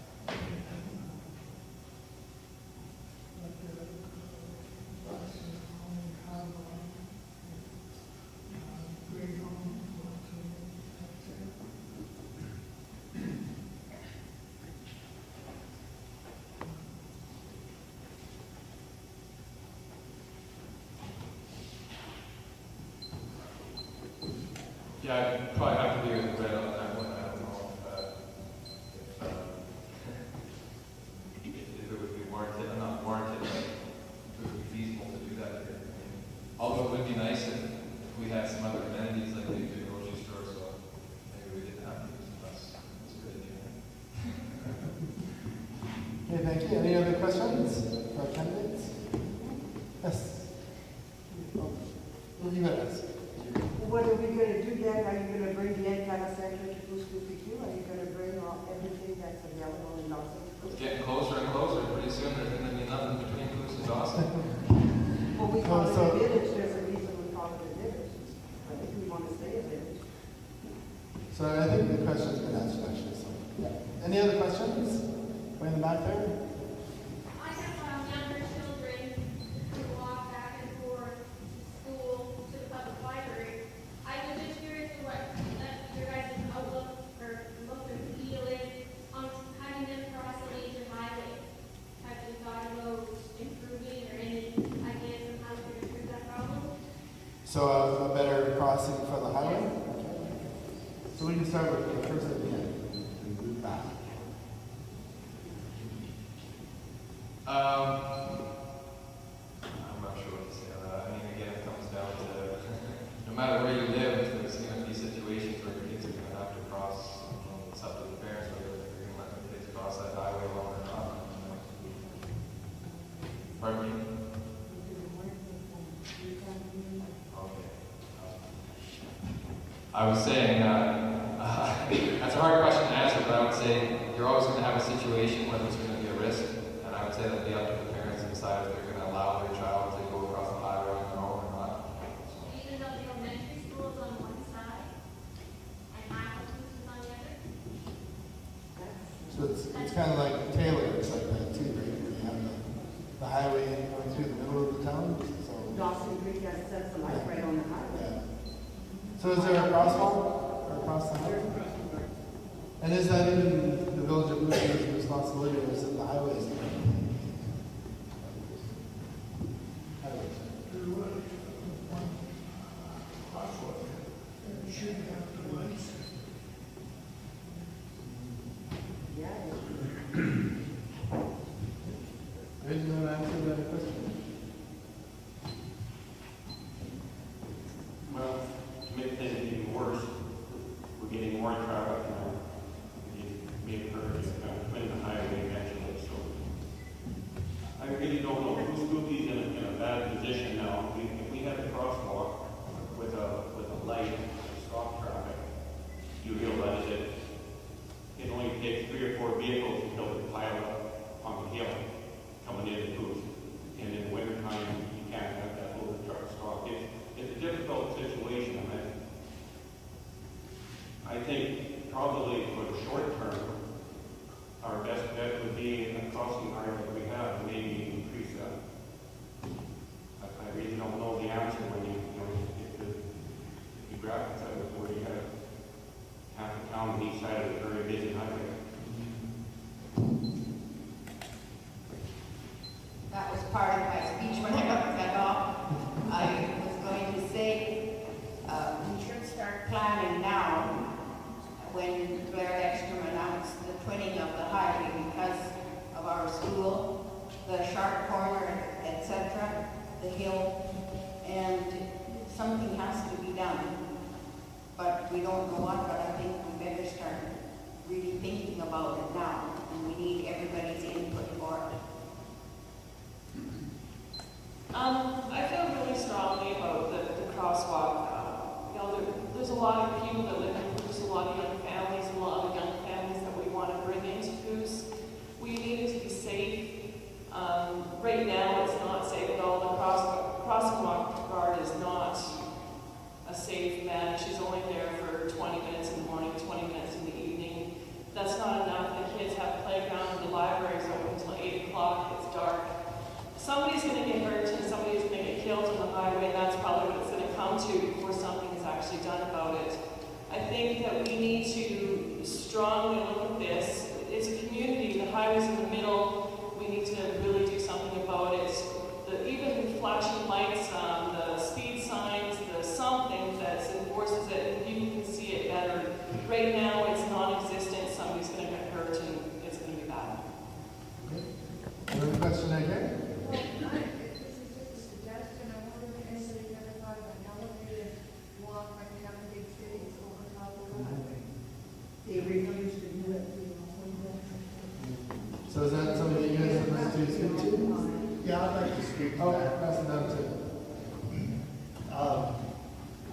only have green home, that's it. Yeah, I probably have to be with Brett on that one. I don't know if it would be warranted, or not warranted, but if it would be feasible to do that here. Although it would be nice if we had some other amenities like the grocery store, so maybe we didn't have to use the bus. That's a good idea. Okay, thank you. Any other questions for our candidates? Yes. Oh, you got to ask. what are we gonna do then? Are you gonna bring the antenna center to Goose Goose Q? Are you gonna bring everything that's available in Dawson? It's getting closer and closer. Pretty soon there's going to be nothing between Coos and Dawson. Well, we call it a village, there's a reason we call it a village. I think we want to stay a village. So I think the question's been answered actually. So, yeah. Any other questions? Way in the back there? I have younger children who walk back and forth to school, to the public library. I was just curious to what your guys' outlook or look and feel is on having them cross a major highway. Have you thought about improving or any ideas on how to improve that problem? So a better crossing for the highway? Okay. So we can start with the first at the end and move back. I'm not sure what to say on that. I mean, again, it comes down to no matter where you live, there's going to be situations where your kids are going to have to cross. It's up to the parents whether they're going to let their kids cross that highway alone or not. Pardon me? Okay. I was saying, that's a hard question to answer, but I would say you're always going to have a situation where there's going to be a risk, and I would say that'd be up to the parents to decide if they're going to allow their child to go across the highway on their own or not. Even though the elementary school is on one side and Appleton is on the other? So it's kind of like Taylor, it's like that too, right? Where you have the highway going through the middle of the town. So Dawson Creek has sets the light right on the highway. yeah. So is there a crosswalk across the highway? And is that even the village of Moose's responsibility, or is it the highways? There was one crosswalk, and it should have the lights. Yeah. There's no answer to that question. Well, to make things even worse, we're getting more traffic now. We have heard it's going to twin the highway eventually, so I really don't know who's Goofy's in a bad position now. If we had a crosswalk with a light to stop traffic, you realize that it only takes 3 or 4 vehicles until they pile up on the hill coming in the booth. And in the wintertime, you can't have that little truck stop. It's a difficult situation. I think probably for the short term, our best bet would be a crossing guard that we have, and maybe increase that. I really don't know the answer when you grab it where you have half the town on each side of a very busy highway. That was part of my speech when I got cut off. I was going to say, we should start planning now when Blair Ekstrom announced the twinning of the highway because of our school, the sharp corner, etc., the hill, and something has to be done. But we don't know what, but I think we better start really thinking about it now, and we need everybody's input for it. I feel really strongly about the crosswalk. There's a lot of people that live in Coos, a lot of young families, a lot of young families that we want to bring into Coos. We need it to be safe. Right now, it's not safe at all. The crosswalk guard is not a safe man. She's only there for 20 minutes in the morning, 20 minutes in the evening. That's not enough. The kids have playground, the library's open until 8 o'clock. It's dark. Somebody's going to get hurt and somebody's going to get killed on the highway, and that's probably what it's going to come to before something is actually done about it. I think that we need to strongly look at this. It's a community, the highway's in the middle, we need to really do something about it. Even the flashing lights, the speed signs, the something that enforces it, and people can see it better. Right now, it's non-existent, somebody's going to get hurt and it's going to be bad. Another question right here? Well, this is just a suggestion. I wonder if anybody's ever thought of an elevated walk like we have in big cities over top of the highway. They refuse to do it. So is that something that you guys would like to speak to? Yeah, I'd like to speak to that. Pass it down to.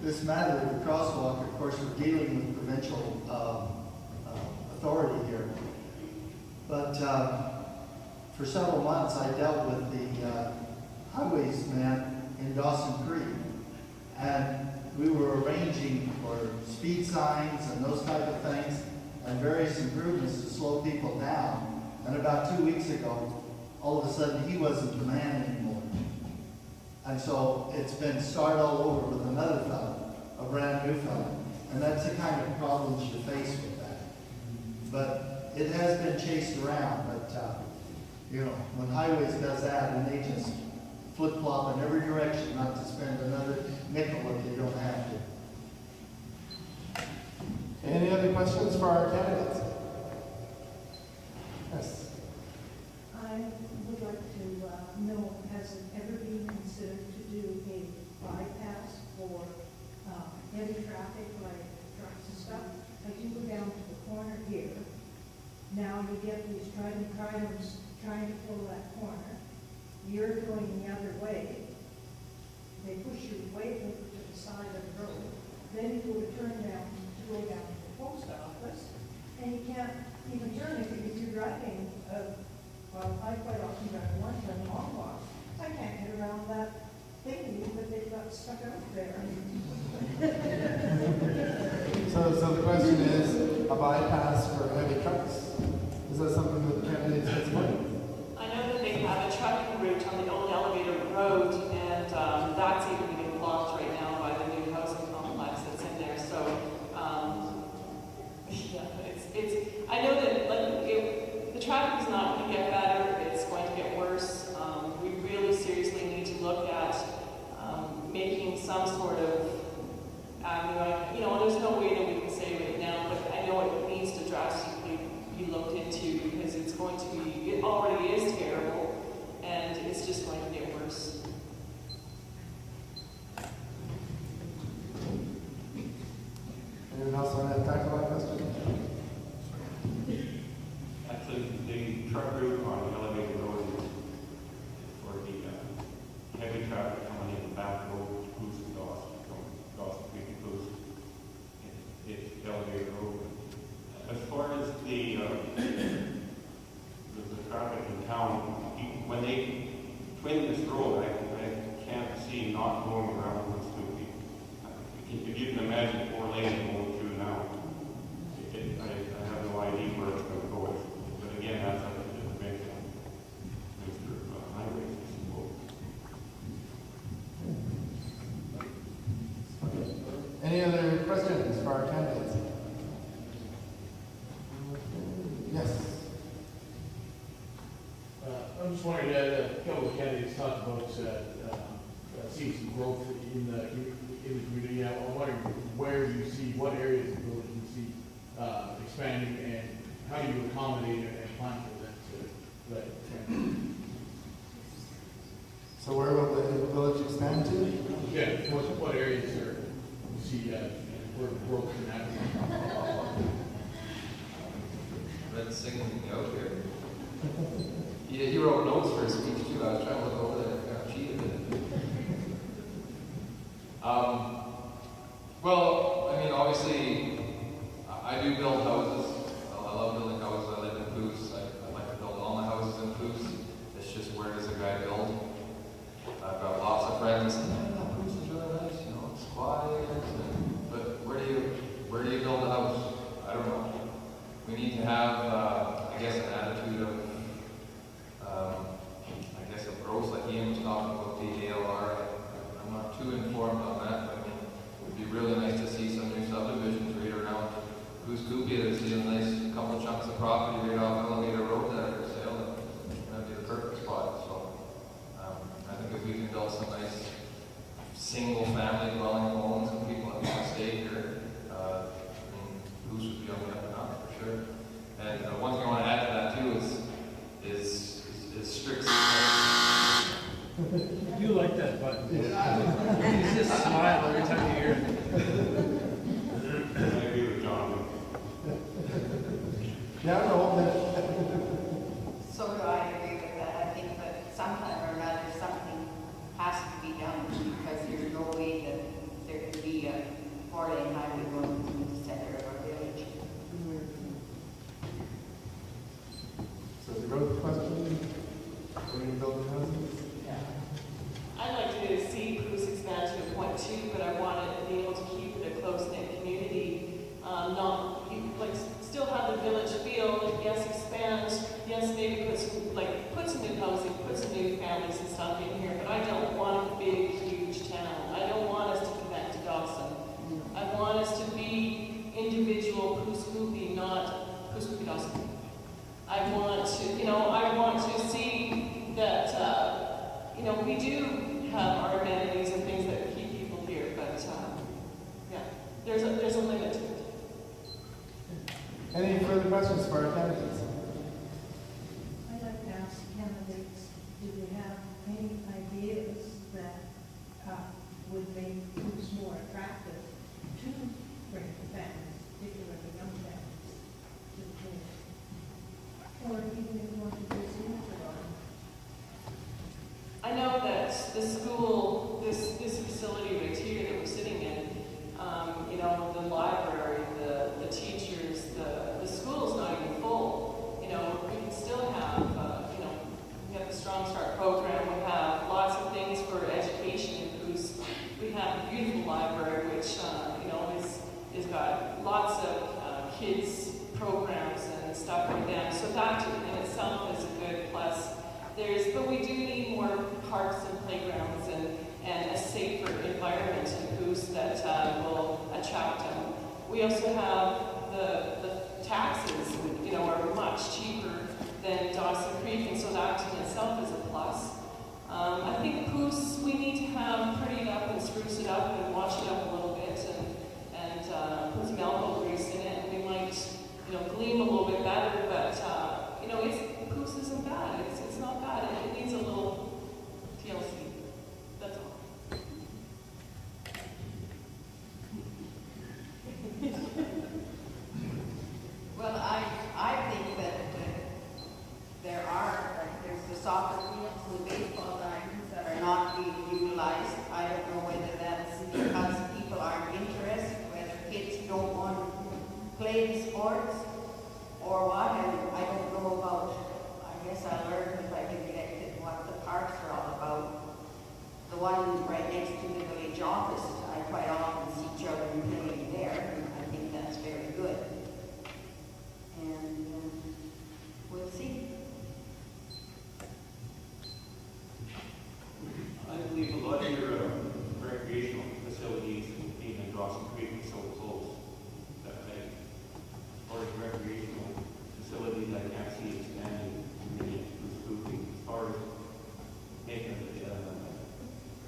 this matter of the crosswalk, of course, we're dealing with provincial authority here. But for several months, I dealt with the highways man in Dawson Creek. And we were arranging for speed signs and those type of things and various improvements to slow people down. And about 2 weeks ago, all of a sudden, he wasn't the man anymore. And so it's been start all over with another fellow, a brand new fellow. And that's the kind of problems you face with that. But it has been chased around. But, you know, when highways does that, and they just flip-flop in every direction, not to spend another nickel if they don't have to. Any other questions for our candidates? Yes. I would like to know, has it ever been considered to do a bypass for heavy traffic like trucks and stuff? Like you go down to the corner here, now you get these trident items trying to pull that corner. You're going the other way. They push you way over to the side of the road. Then you go to turn down to go down to the post office, and you can't even turn if you're driving. Well, I quite often drive one turn long walk. I can't get around that thingy that they've got stuck out there. So the question is a bypass for heavy trucks. Is that something that the candidates can support? I know that they have a trucking route on the old elevator road, and that's even being blocked right now by the new housing complex that's in there. So, yeah, I know that the traffic is not going to get better; it's going to get worse. We really seriously need to look at making some sort of avenue. You know, there's no way that we can say right now, but I know it needs to drastically be looked into because it's going to be. It already is terrible, and it's just going to get worse. Anyone else want to tackle that question? Actually, the truck route on the elevated road is for the heavy traffic coming in the back road, Goose to Dawson, from Dawson Creek to Goose. It's the elevated road. As far as the traffic in town, when they twin this road, I can't see not going around with stupid. If you can imagine 4 lanes going through now, I have no idea where it's going to go. But again, that's up to the provincial minister of highways, I suppose. Any other questions for our candidates? Yes. I'm just wondering, a couple of candidates talked about seeing some growth in the community. I'm wondering where you see, what areas of the village you see expanding, and how do you accommodate and plan for that expansion? So where will the village expand to? Yeah, what areas are you see where growth can happen? Red singling me out here. Yeah, he wrote notes for his speech too. I was trying to look over that. I got cheated. Well, I mean, obviously, I do build houses. I love building houses. I live in Coos. I'd like to build all my houses in Coos. It's just where does a guy build? I've got lots of friends. Coos is really nice. You know, it's quiet. But where do you build a house? I don't know. We need to have, I guess, an attitude of, growth, like Ian was talking about the ALR. I'm not too informed on that, but I mean, it would be really nice to see some new subdivisions right around Goose Coopy. There's a nice couple chunks of property right off Elevator Road that are for sale. That'd be the perfect spot. So I think if we can build some nice single-family dwelling homes and people that want to stay here, I mean, Goose would be on the up and up for sure. And one thing I want to add to that too is strict. You like that button. You just smile every time you hear it. I agree with John. Yeah, no. So do I agree with that. I think that sometime or another something has to be done because there's no way that too, but I want to be able to keep it a close-knit community, not, like, still have the village feel, yes, expand, yes, maybe put some new housing, put some new families and stuff in here, but I don't want a big, huge town. I don't want us to connect to Dawson. I want us to be individual Poo-Scoopy, not Poo-Scoopy Dawson. I want to see that, we do have our amenities and things that keep people here, but, yeah, there's a limit to it. Any further questions for our candidates? I'd like to ask candidates, do they have any ideas that would make Coos more attractive to bring families, particularly young families, to the community? Or even if you want to do a signature garden? I know that the school, this facility right here that we're sitting in, the library, the teachers, the school's not even full. We can still have, we have the Strong Start program, we have lots of things for education in Coos. We have a beautiful library which, is got lots of kids programs and stuff for them. So that in itself is a good plus. But we do need more parks and playgrounds and a safer environment in Coos that will attract them. We also have the taxes, are much cheaper than Dawson Creek, and so that in itself is a plus. I think Coos, we need to have pretty it up and spruce it up and wash it up a little bit and put some elbow grease in it, and we might, gleam a little bit better, but, Coos isn't bad. It's not bad. It needs a little TLC. That's all. Well, I think that there's the soccer fields, the baseball diamonds that are not being utilized. I don't know whether that's because people aren't interested, whether kids don't want to play the sports or what, and I don't know about, I guess I'll learn if I get elected what the parks are all about. The one right next to the village office, I quite often see children playing there, and I think that's very good. And we'll see. I believe a lot of your recreational facilities in Dawson Creek are so close that as far as recreational facilities, I can't see expanding many as far as making it a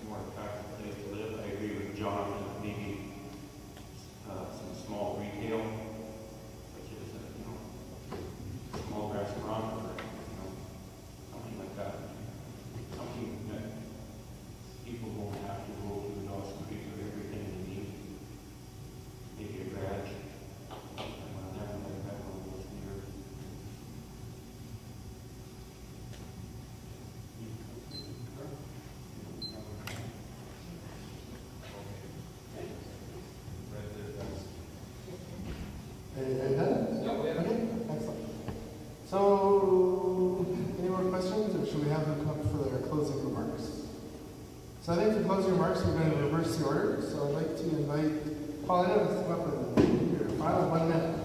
more attractive place to live. I agree with John that maybe some small retail, such as small restaurant or something like that. Something that people won't have to go to the Dawson Creek for everything they need. Maybe a garage. Excellent. So, any more questions, or should we have them come up for their closing remarks? So I think for closing remarks, we're going to reverse the order. So I'd like to invite Paulina to come up and your final 1 minute.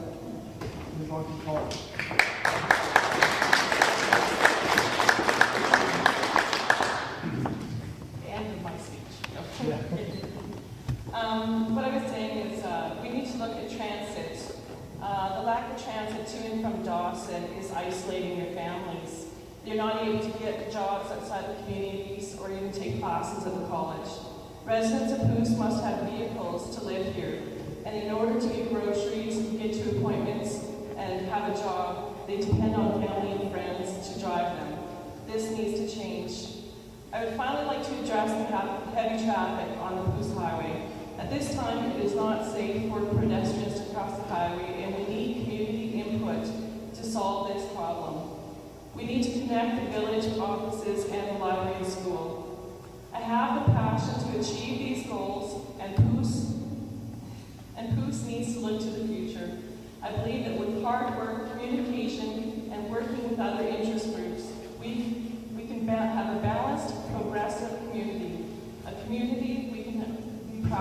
Please welcome Paul. The end of my speech. What I was saying is we need to look at transit. The lack of transit to and from Dawson is isolating your families. They're not able to get jobs outside the communities or even take classes at the college. Residents of Coos must have vehicles to live here, and in order to get groceries, get to appointments, and have a job, they depend on family and friends to drive them. This needs to change. I would finally like to address the heavy traffic on the Coos Highway. At this time, it is not safe for pedestrians to cross the highway, and we need community input to solve this problem. We need to connect the village offices and the library and school. I have the passion to achieve these goals, and Coos needs to look to the future. I believe that with hard work, communication, and working with other interest groups, we can have a balanced, progressive community, a community we can be proud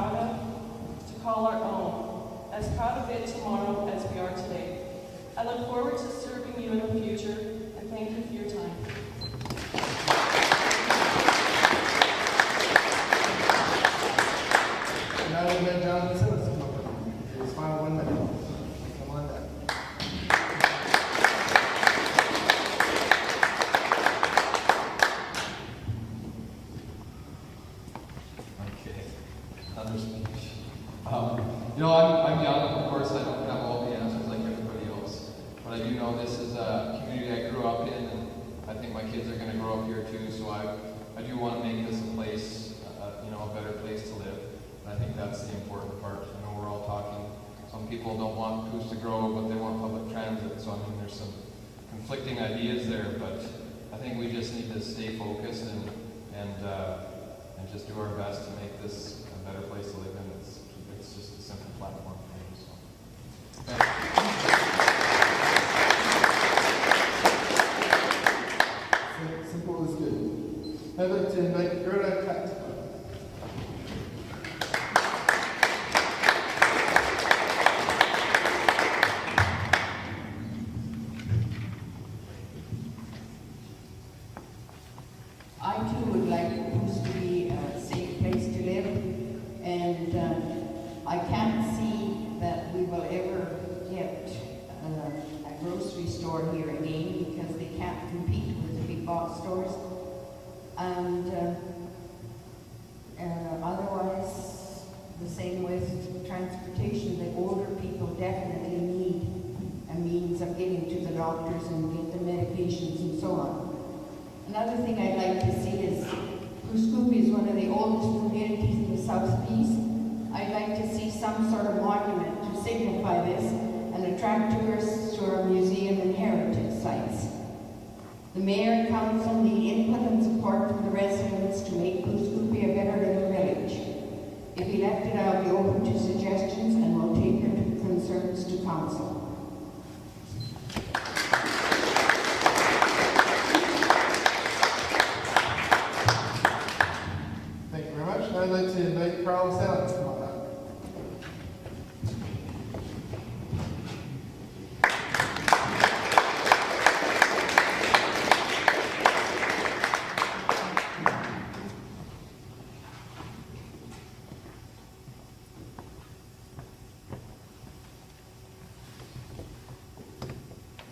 call our own, as proud of it tomorrow as we are today. I look forward to serving you in the future, and thank you for your time. Now we invite John Simmons to come up for his final 1 minute. Come on down. Okay, another speech. I'm young, of course, I don't have all the answers like everybody else, but I do know this is a community I grew up in, and I think my kids are going to grow up here too, so I do want to make this a place, a better place to live, and I think that's the important part. I know we're all talking, some people don't want Coos to grow, but they want public transit, so I mean, there's some conflicting ideas there, but I think we just need to stay focused and just do our best to make this a better place to live in. It's just a simple platform for me. So. Simple is good. I'd like to invite Gerda Cut. I too would like Coos to be a safe place to live, and I can't see that we will ever get a grocery store here again because they can't compete with the big box stores. And otherwise, the same with transportation. The older people definitely need a means of getting to the doctors and get the medications and so on. Another thing I'd like to see is, Coos is one of the oldest communities in the South Peace. I'd like to see some sort of monument to signify this and attract tourists to our museum and heritage sites. The mayor and council need input and support from the residents to make Coos a better living village. If elected, I'll be open to suggestions and will take your concerns to council. I'd like to invite Carl Salem to come on up.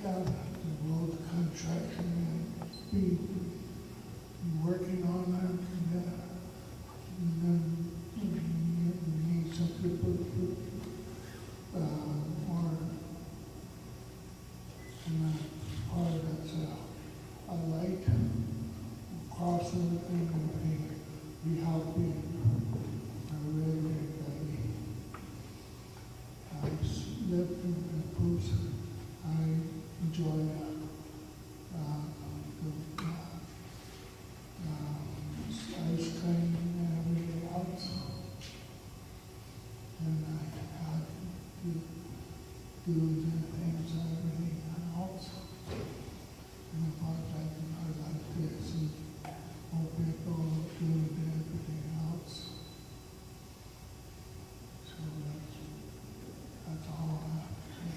The road contraction and be working on that. And then we need some people to more and part that's a light crossing the thing and be helping really I lived in Coos. I enjoy ice cream and everything else. And I had to do the things and everything else. And I thought I like this and more people doing everything else. So that's all I have to say.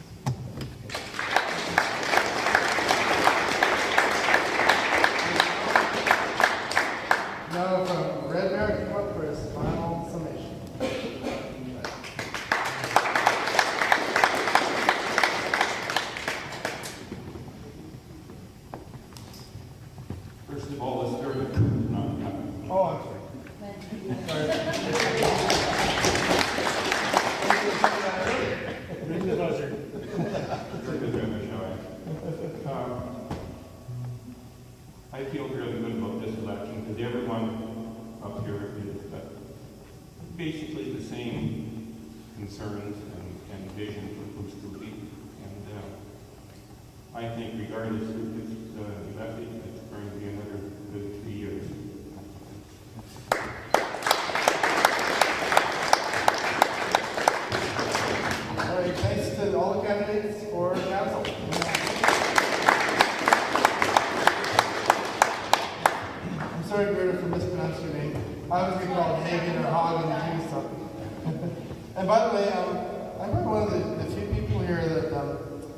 Now from Red Bear, come up for his final summation. First of all, let's start with Coos, not Young. Oh, I'm sorry. Ring the buzzer. I feel really good about this election because everyone up here is basically the same concerns and vision for Coos. And I think regardless who gets elected, it's going to be another good 3 years. All right, thanks to all the candidates for council. I'm sorry, Gerda, for mispronouncing your name. I was going to call it Hagen or Hagen or something. And by the way, I'm probably one of the few people here that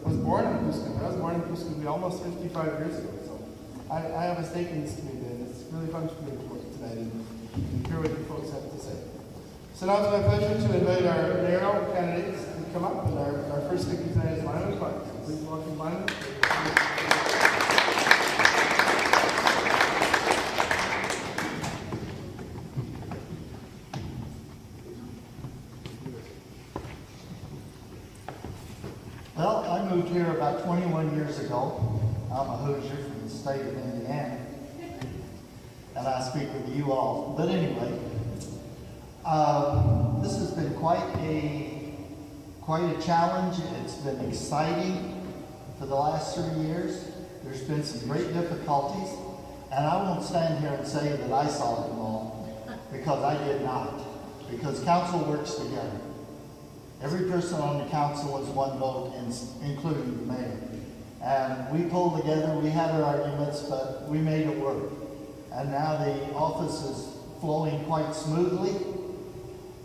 was born in Puscoopy. I was born in Puscoopy almost 55 years ago. So I have a stake in this community, and it's really fun for me to work tonight and hear what you folks have to say. So now it's my pleasure to invite our mayoral candidates to come up, and our first speaker tonight is Lyman Clark. So please welcome Lyman. Well, I moved here about 21 years ago. I'm a Hoosier from the state of Indiana, and I speak with you all. But anyway, this has been quite a challenge. It's been exciting for the last 3 years. There's been some great difficulties, and I won't stand here and say that I solved them all, because I did not. Because council works together. Every person on the council is one vote, including the mayor. And we pulled together, we had our arguments, but we made it work. And now the office is flowing quite smoothly.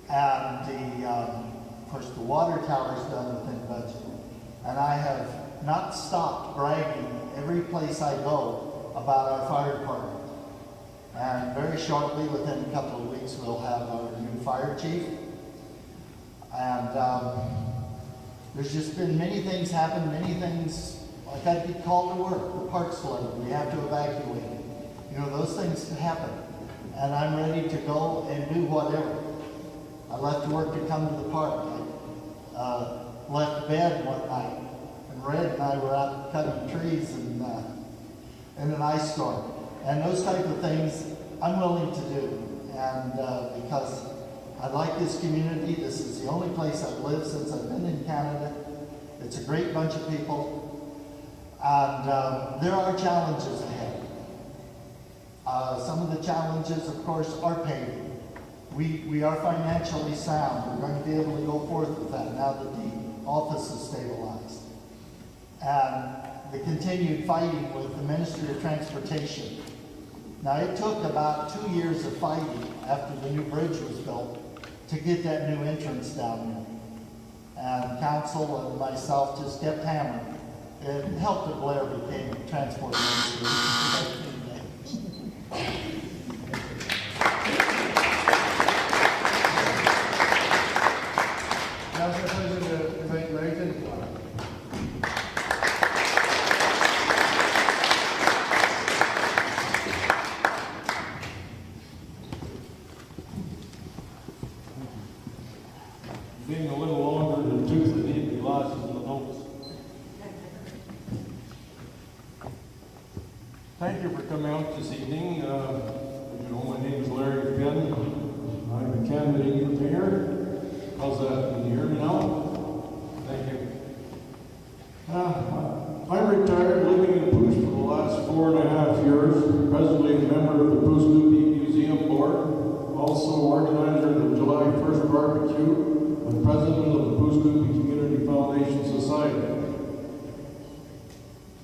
And of course, the water tower is done within budget. And I have not stopped bragging every place I go about our fire department. And very shortly, within a couple of weeks, we'll have our new fire chief. And there's just been many things happen, many things, like I'd be called to work, the park's flooded, we have to evacuate. You know, those things happen. And I'm ready to go and do whatever. I left work to come to the park. I left bed one night, and Red and I were out cutting trees in an ice storm. And those type of things I'm willing to do. And because I like this community. This is the only place I've lived since I've been in Canada. It's a great bunch of people. And there are challenges ahead. Some of the challenges, of course, are paving. We are financially sound. We're going to be able to go forth with that now that the office is stabilized. And the continued fighting with the Ministry of Transportation. Now, it took about 2 years of fighting after the new bridge was built to get that new entrance down there. And council and myself just kept hammering. It helped that Blair became transport minister. Now it's my pleasure to invite Larry to come up. Being a little longer than tooth that need the glasses and the nose. Thank you for coming out this evening. As you know, my name is Larry Finn. I'm a candidate for mayor. How's that? Can you hear me now? Thank you. I'm retired, living in Pouce for the last 4.5 years. Presently a member of the Pouce-Coupee Museum Board. Also organizer of the July 1st barbecue. And president of the Pouce-Coupee Community Foundation Society.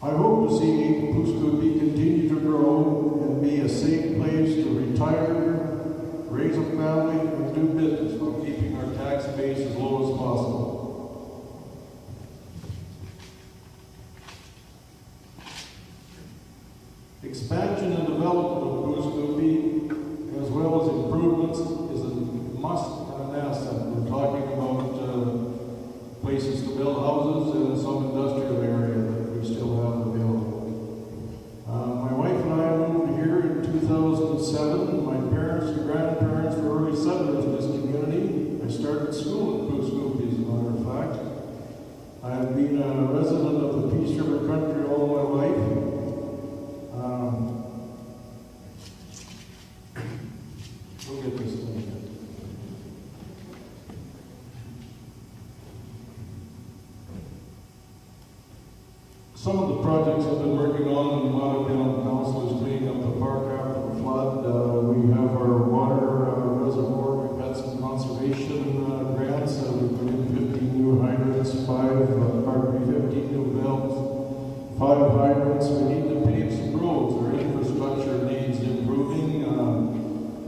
I hope to see Pouce-Coupee continue to grow and be a safe place to retire, raise a family, and do business while keeping our tax base as low as possible. Expansion and development of Pouce-Coupee, as well as improvements, is a must and an asset. We're talking about places to build houses and some industrial area that we still have available. My wife and I moved here in 2007. My parents and grandparents were early settlers in this community. I started school at Pouce-Coupee, as a matter of fact. I have been a resident of the Peace River country all my life. We'll get this thing. Some of the projects I've been working on in the Mattapan Council is cleaning up the park after the flood. We have our water reservoir. We've had some conservation grants. We put in 15 new hydrants, 15 new valves, 5 hydrants. We need to pave some roads. Our infrastructure needs improving.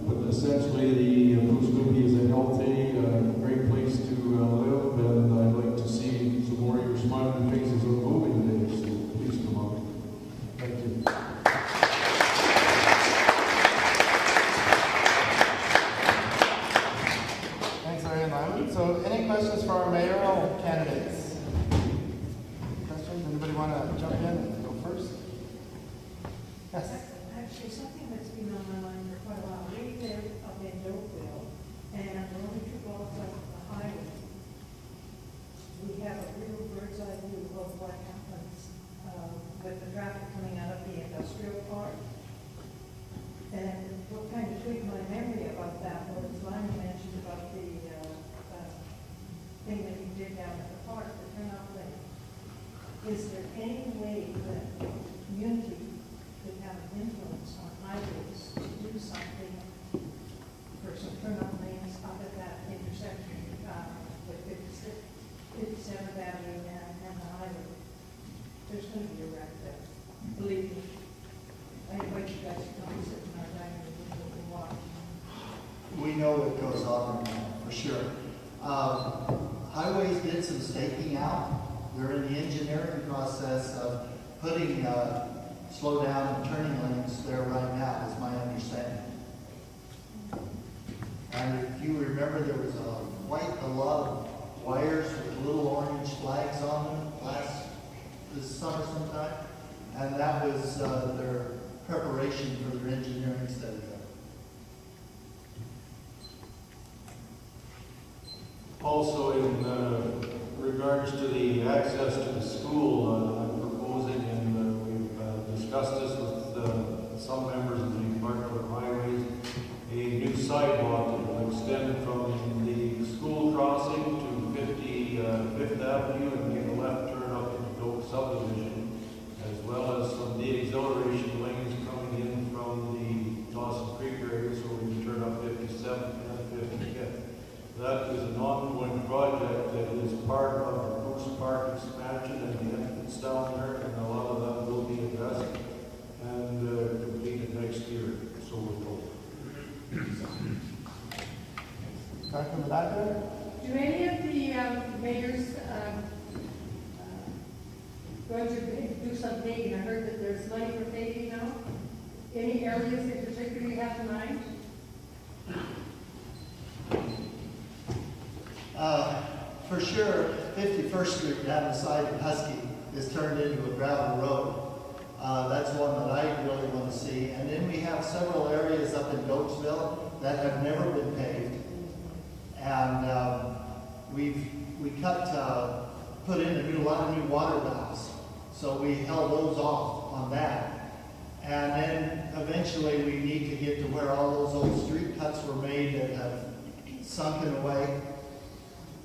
But essentially, the Pouce-Coupee is a healthy, great place to So any questions for our mayoral candidates? Questions? Anybody want to jump in and go first? Yes. Actually, something that's been on my mind for quite a while. We live up in Oakville, and we're only 2 blocks off the highway. We have a real bird's eye view of what happens with the traffic coming out of the industrial park. And what kind of tweaked my memory about that was Lonnie mentioned about the thing that he did down at the park, the turnout lane. Is there any way that the community could have an influence on highways to do something for some turnout lanes up at that intersection with 57th Avenue and the highway? There's going to be a wreck there, believe me. I invite you guys to come and sit in our dining room and watch. We know what goes on for sure. Highways did some staking out. They're in the engineering process of putting slow down and turning lanes there right now, is my understanding. And if you remember, there was quite a lot of wires with little orange flags on them this summer sometime, and that was their preparation for their engineering study. Also, in regards to the access to the school, I'm proposing, and we've discussed this with some members of the Department of Highways, a new sidewalk that will extend from the school crossing to 55th Avenue and make a left turn up into Doak subdivision, as well as some de-acceleration lanes coming in from the Dawson Creek area, so we can turn up 57th and 55th. That is an ongoing project that is part of the Bruce Park expansion and the entrance down there, and a lot of that will be addressed and completed next year, so we're told. Back in the back there? Do any of the mayors going to do some paving? I heard that there's money for paving now. Any areas in particular you have in mind? For sure, 51st Street down the side of Husky is turned into a gravel road. That's one that I really want to see. And then we have several areas up in Goatsville that have never been paved. And we put in a lot of new water valves. So we held those off on that. And then eventually we need to get to where all those old street cuts were made that have sunken away.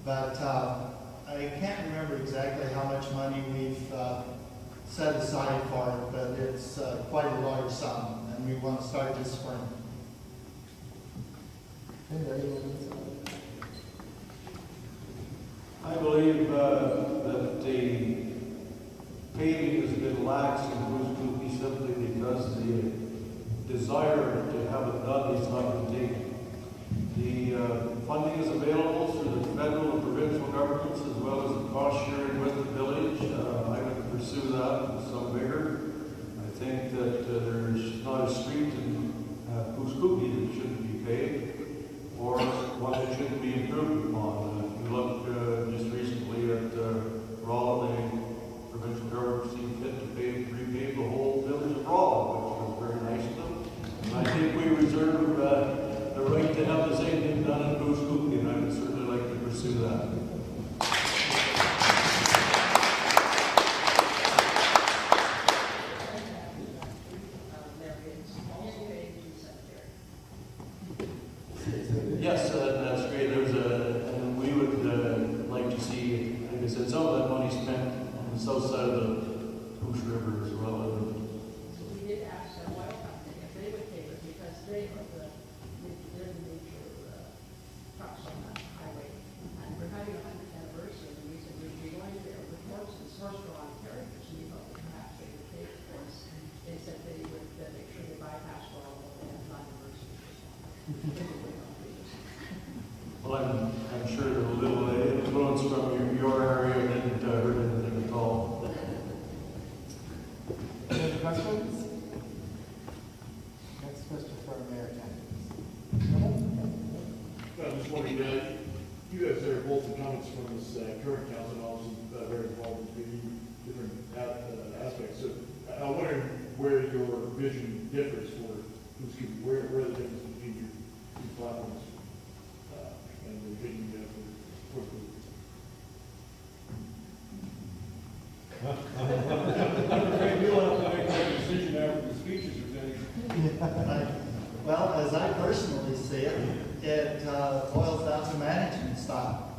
But I can't remember exactly how much money we've set aside for it, but it's quite a large sum, and we want to start this spring. I believe that the paving has been lax in Bruce Coopy simply because the desire to have it done is not been taken. The funding is available through the federal and provincial governments as well as the cost sharing with the village. I would pursue that with some vigor. I think that there's not a street in Bruce Coopy that shouldn't be paved or one that shouldn't be improved upon. If you look just recently at Rolla, the provincial government seemed fit to repave the whole village of Rolla, which was very nice of them. And I think we reserve the right to have the same thing done in Bruce Coopy, and I would certainly like to pursue that. Yes, that's great. And we would like to see, like I said, some of that money spent on the south side of the Pouche River as well. So we did ask the oil company if they would pay it because they are the major trucks on the highway. And we're having a you guys are both incumbents from this current council, and obviously very involved in many different aspects. So I'm wondering where your vision differs for where the difference between your two platforms and the vision you have for I'm afraid you'll have to make that decision after the speeches are finished. Well, as I personally see it, it boils down to management style.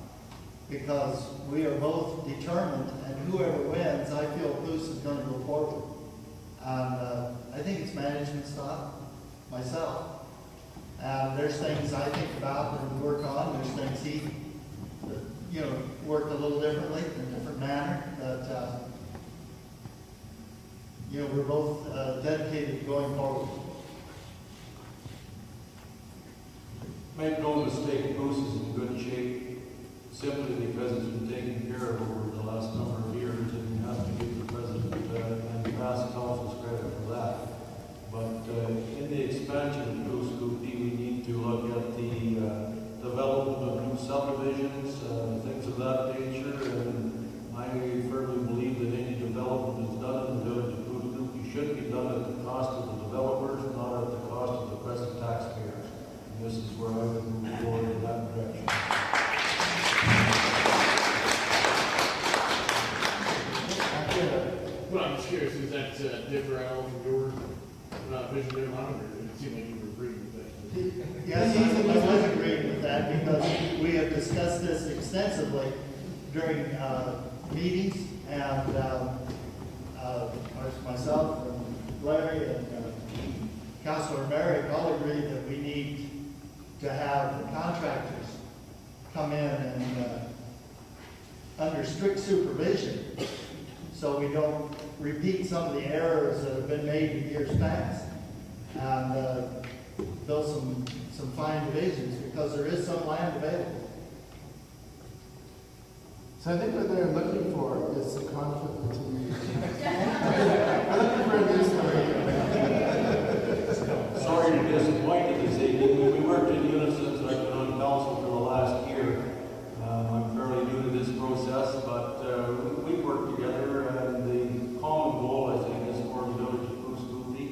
Because we are both determined, and whoever wins, I feel Bruce is going to go forward. And I think it's management style, myself. And there's things I think about and work on. There's things he, worked a little differently, in a different manner. But, we're both dedicated to going forward. Make no mistake, Bruce is in good shape simply because it's been taken care of over the last number of years, and you have to give the president and the past council's credit for that. But in the expansion of Bruce Goopy, we need to look at the development of new subdivisions, things of that nature, and I firmly believe that any development that's done in the village of Bruce Goopy should be done at the cost of the developers, not at the cost of the present taxpayers. And this is where I would move forward in that direction. Well, I'm just curious, is that differ at all from your vision there, Lon, or it seemed like you were agreeing with that? Yes, I was agreeing with that because we have discussed this extensively during meetings, and myself and Larry and Councilor Merrick all agreed that we need to have the contractors come in and under strict supervision, so we don't repeat some of the errors that have been made in years past, and build some fine divisions, because there is some land available. So I think what they're looking for is a conflict between you. We're looking for a news story. Sorry to disappoint you this evening. We worked in unison, so I've been on council for the last year. I'm fairly new to this process, but we worked together, and the common goal, I think, is for the village of Bruce Goopy.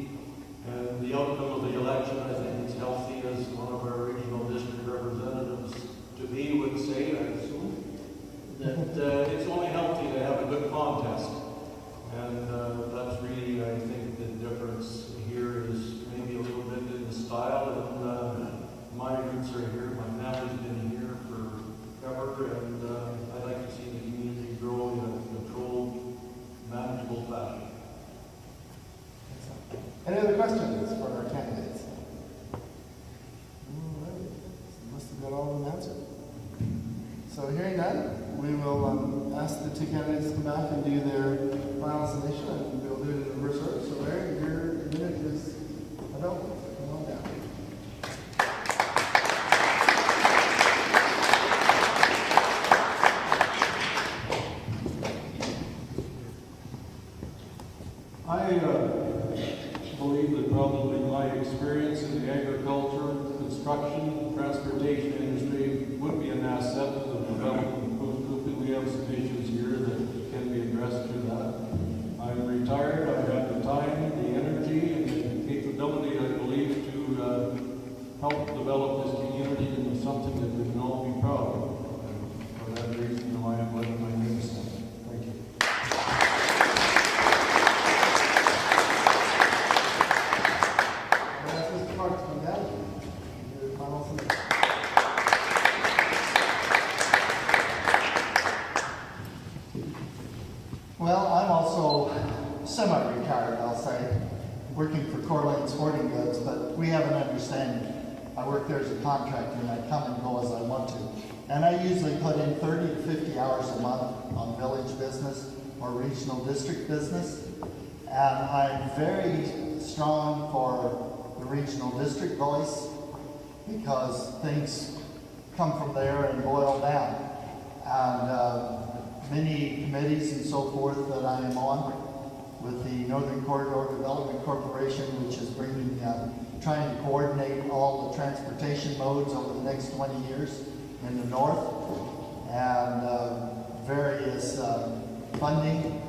And the outcome of the election, I think it's healthy, as one of our regional district representatives to be would say, I assume, that it's only healthy to have a good contest. And that's really, I think, the difference here is maybe a little bit in the style. And my roots are here. My family's been here forever, and I'd like to see the community grow in a controlled, manageable fashion. Any other questions for our candidates? All right. Must have got all of them answered. So hearing none, we will ask the two candidates to come back and do their final summation, and we'll do it in reverse order. So Larry, your minute is available. Come on down. I believe that probably my experience in the agriculture, construction, transportation industry would be an asset to the development of Bruce Goopy. We have some issues here that can be addressed through that. I'm retired. I have the time, the energy, and the capability, I believe, to help develop this community into something that we can all be proud of. And for that reason, I am letting my name stand. Thank you. Well, I'm also semi-retired, I'll say, working for Corlane Sporting Goods, but we have an understanding. I work there as a contractor, and I come and go as I want to. And I usually put in 30 to 50 hours a month on village business or regional district business. And I'm very strong for the regional district voice, because things come from there and boil down. And many committees and so forth that I am on, with the Northern Corridor Development Corporation, which is bringing, trying to coordinate all the transportation modes over the next 20 years. in the north, and various funding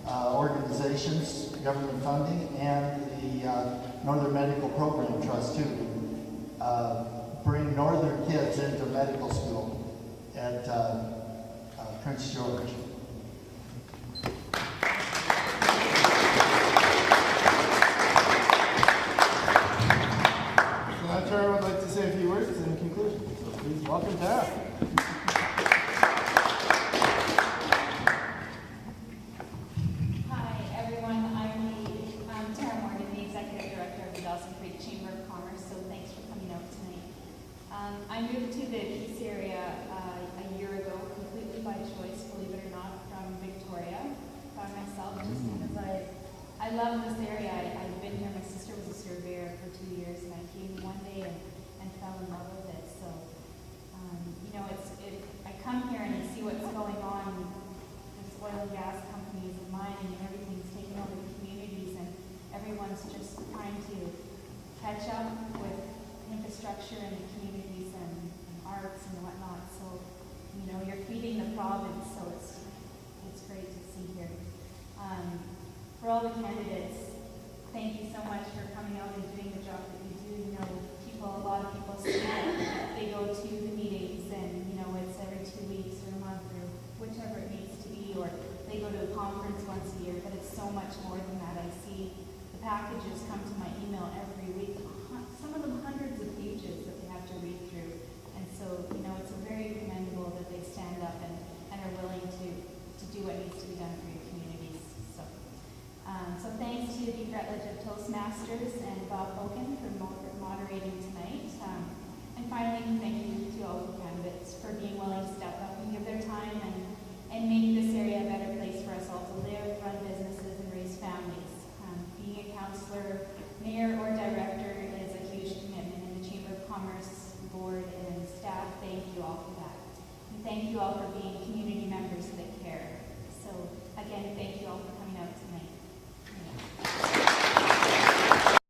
organizations, government funding, and the Northern Medical Program Trust too. Bring northern kids into medical school at Prince George. So now Tara would like to say a few words in conclusion. So please welcome Tara. Hi, everyone. I'm Tara Morgan, the Executive Director of the Dawson Creek Chamber of Commerce, so thanks for coming out tonight. I moved to the Peace area a year ago, completely by choice, believe it or not, from Victoria, by myself, just because I love this area. I've been here, my sister was a surveyor for 2 years, and I came one day and fell in love with it. So, you know, I come here and I see what's going on. There's oil and gas companies and mining and everything's taking over the communities, and everyone's just trying to catch up with infrastructure in the communities and arts and whatnot. So, you know, you're feeding the province, so it's great to see here. For all the candidates, thank you so much for coming out and doing the job that you do. You know, a lot of people say that they go to the meetings and, you know, it's every 2 weeks or a month or whichever it needs to be, or they go to a conference once a year, but it's so much more than that. I see the packages come to my email every week, some of them hundreds of pages that they have to read through. And so, you know, it's very commendable that they stand up and are willing to do what needs to be done for your communities. So thanks to the Rutledge of Toastmasters and Bob Hogan for moderating tonight. And finally, thank you to all the candidates for being willing to step up and give their time and make this area a better place for us all to live, run businesses, and raise families. Being a councillor, mayor, or director is a huge commitment, and the Chamber of Commerce board and staff, thank you all for that. And thank you all for being community members that care. So again, thank you all for coming.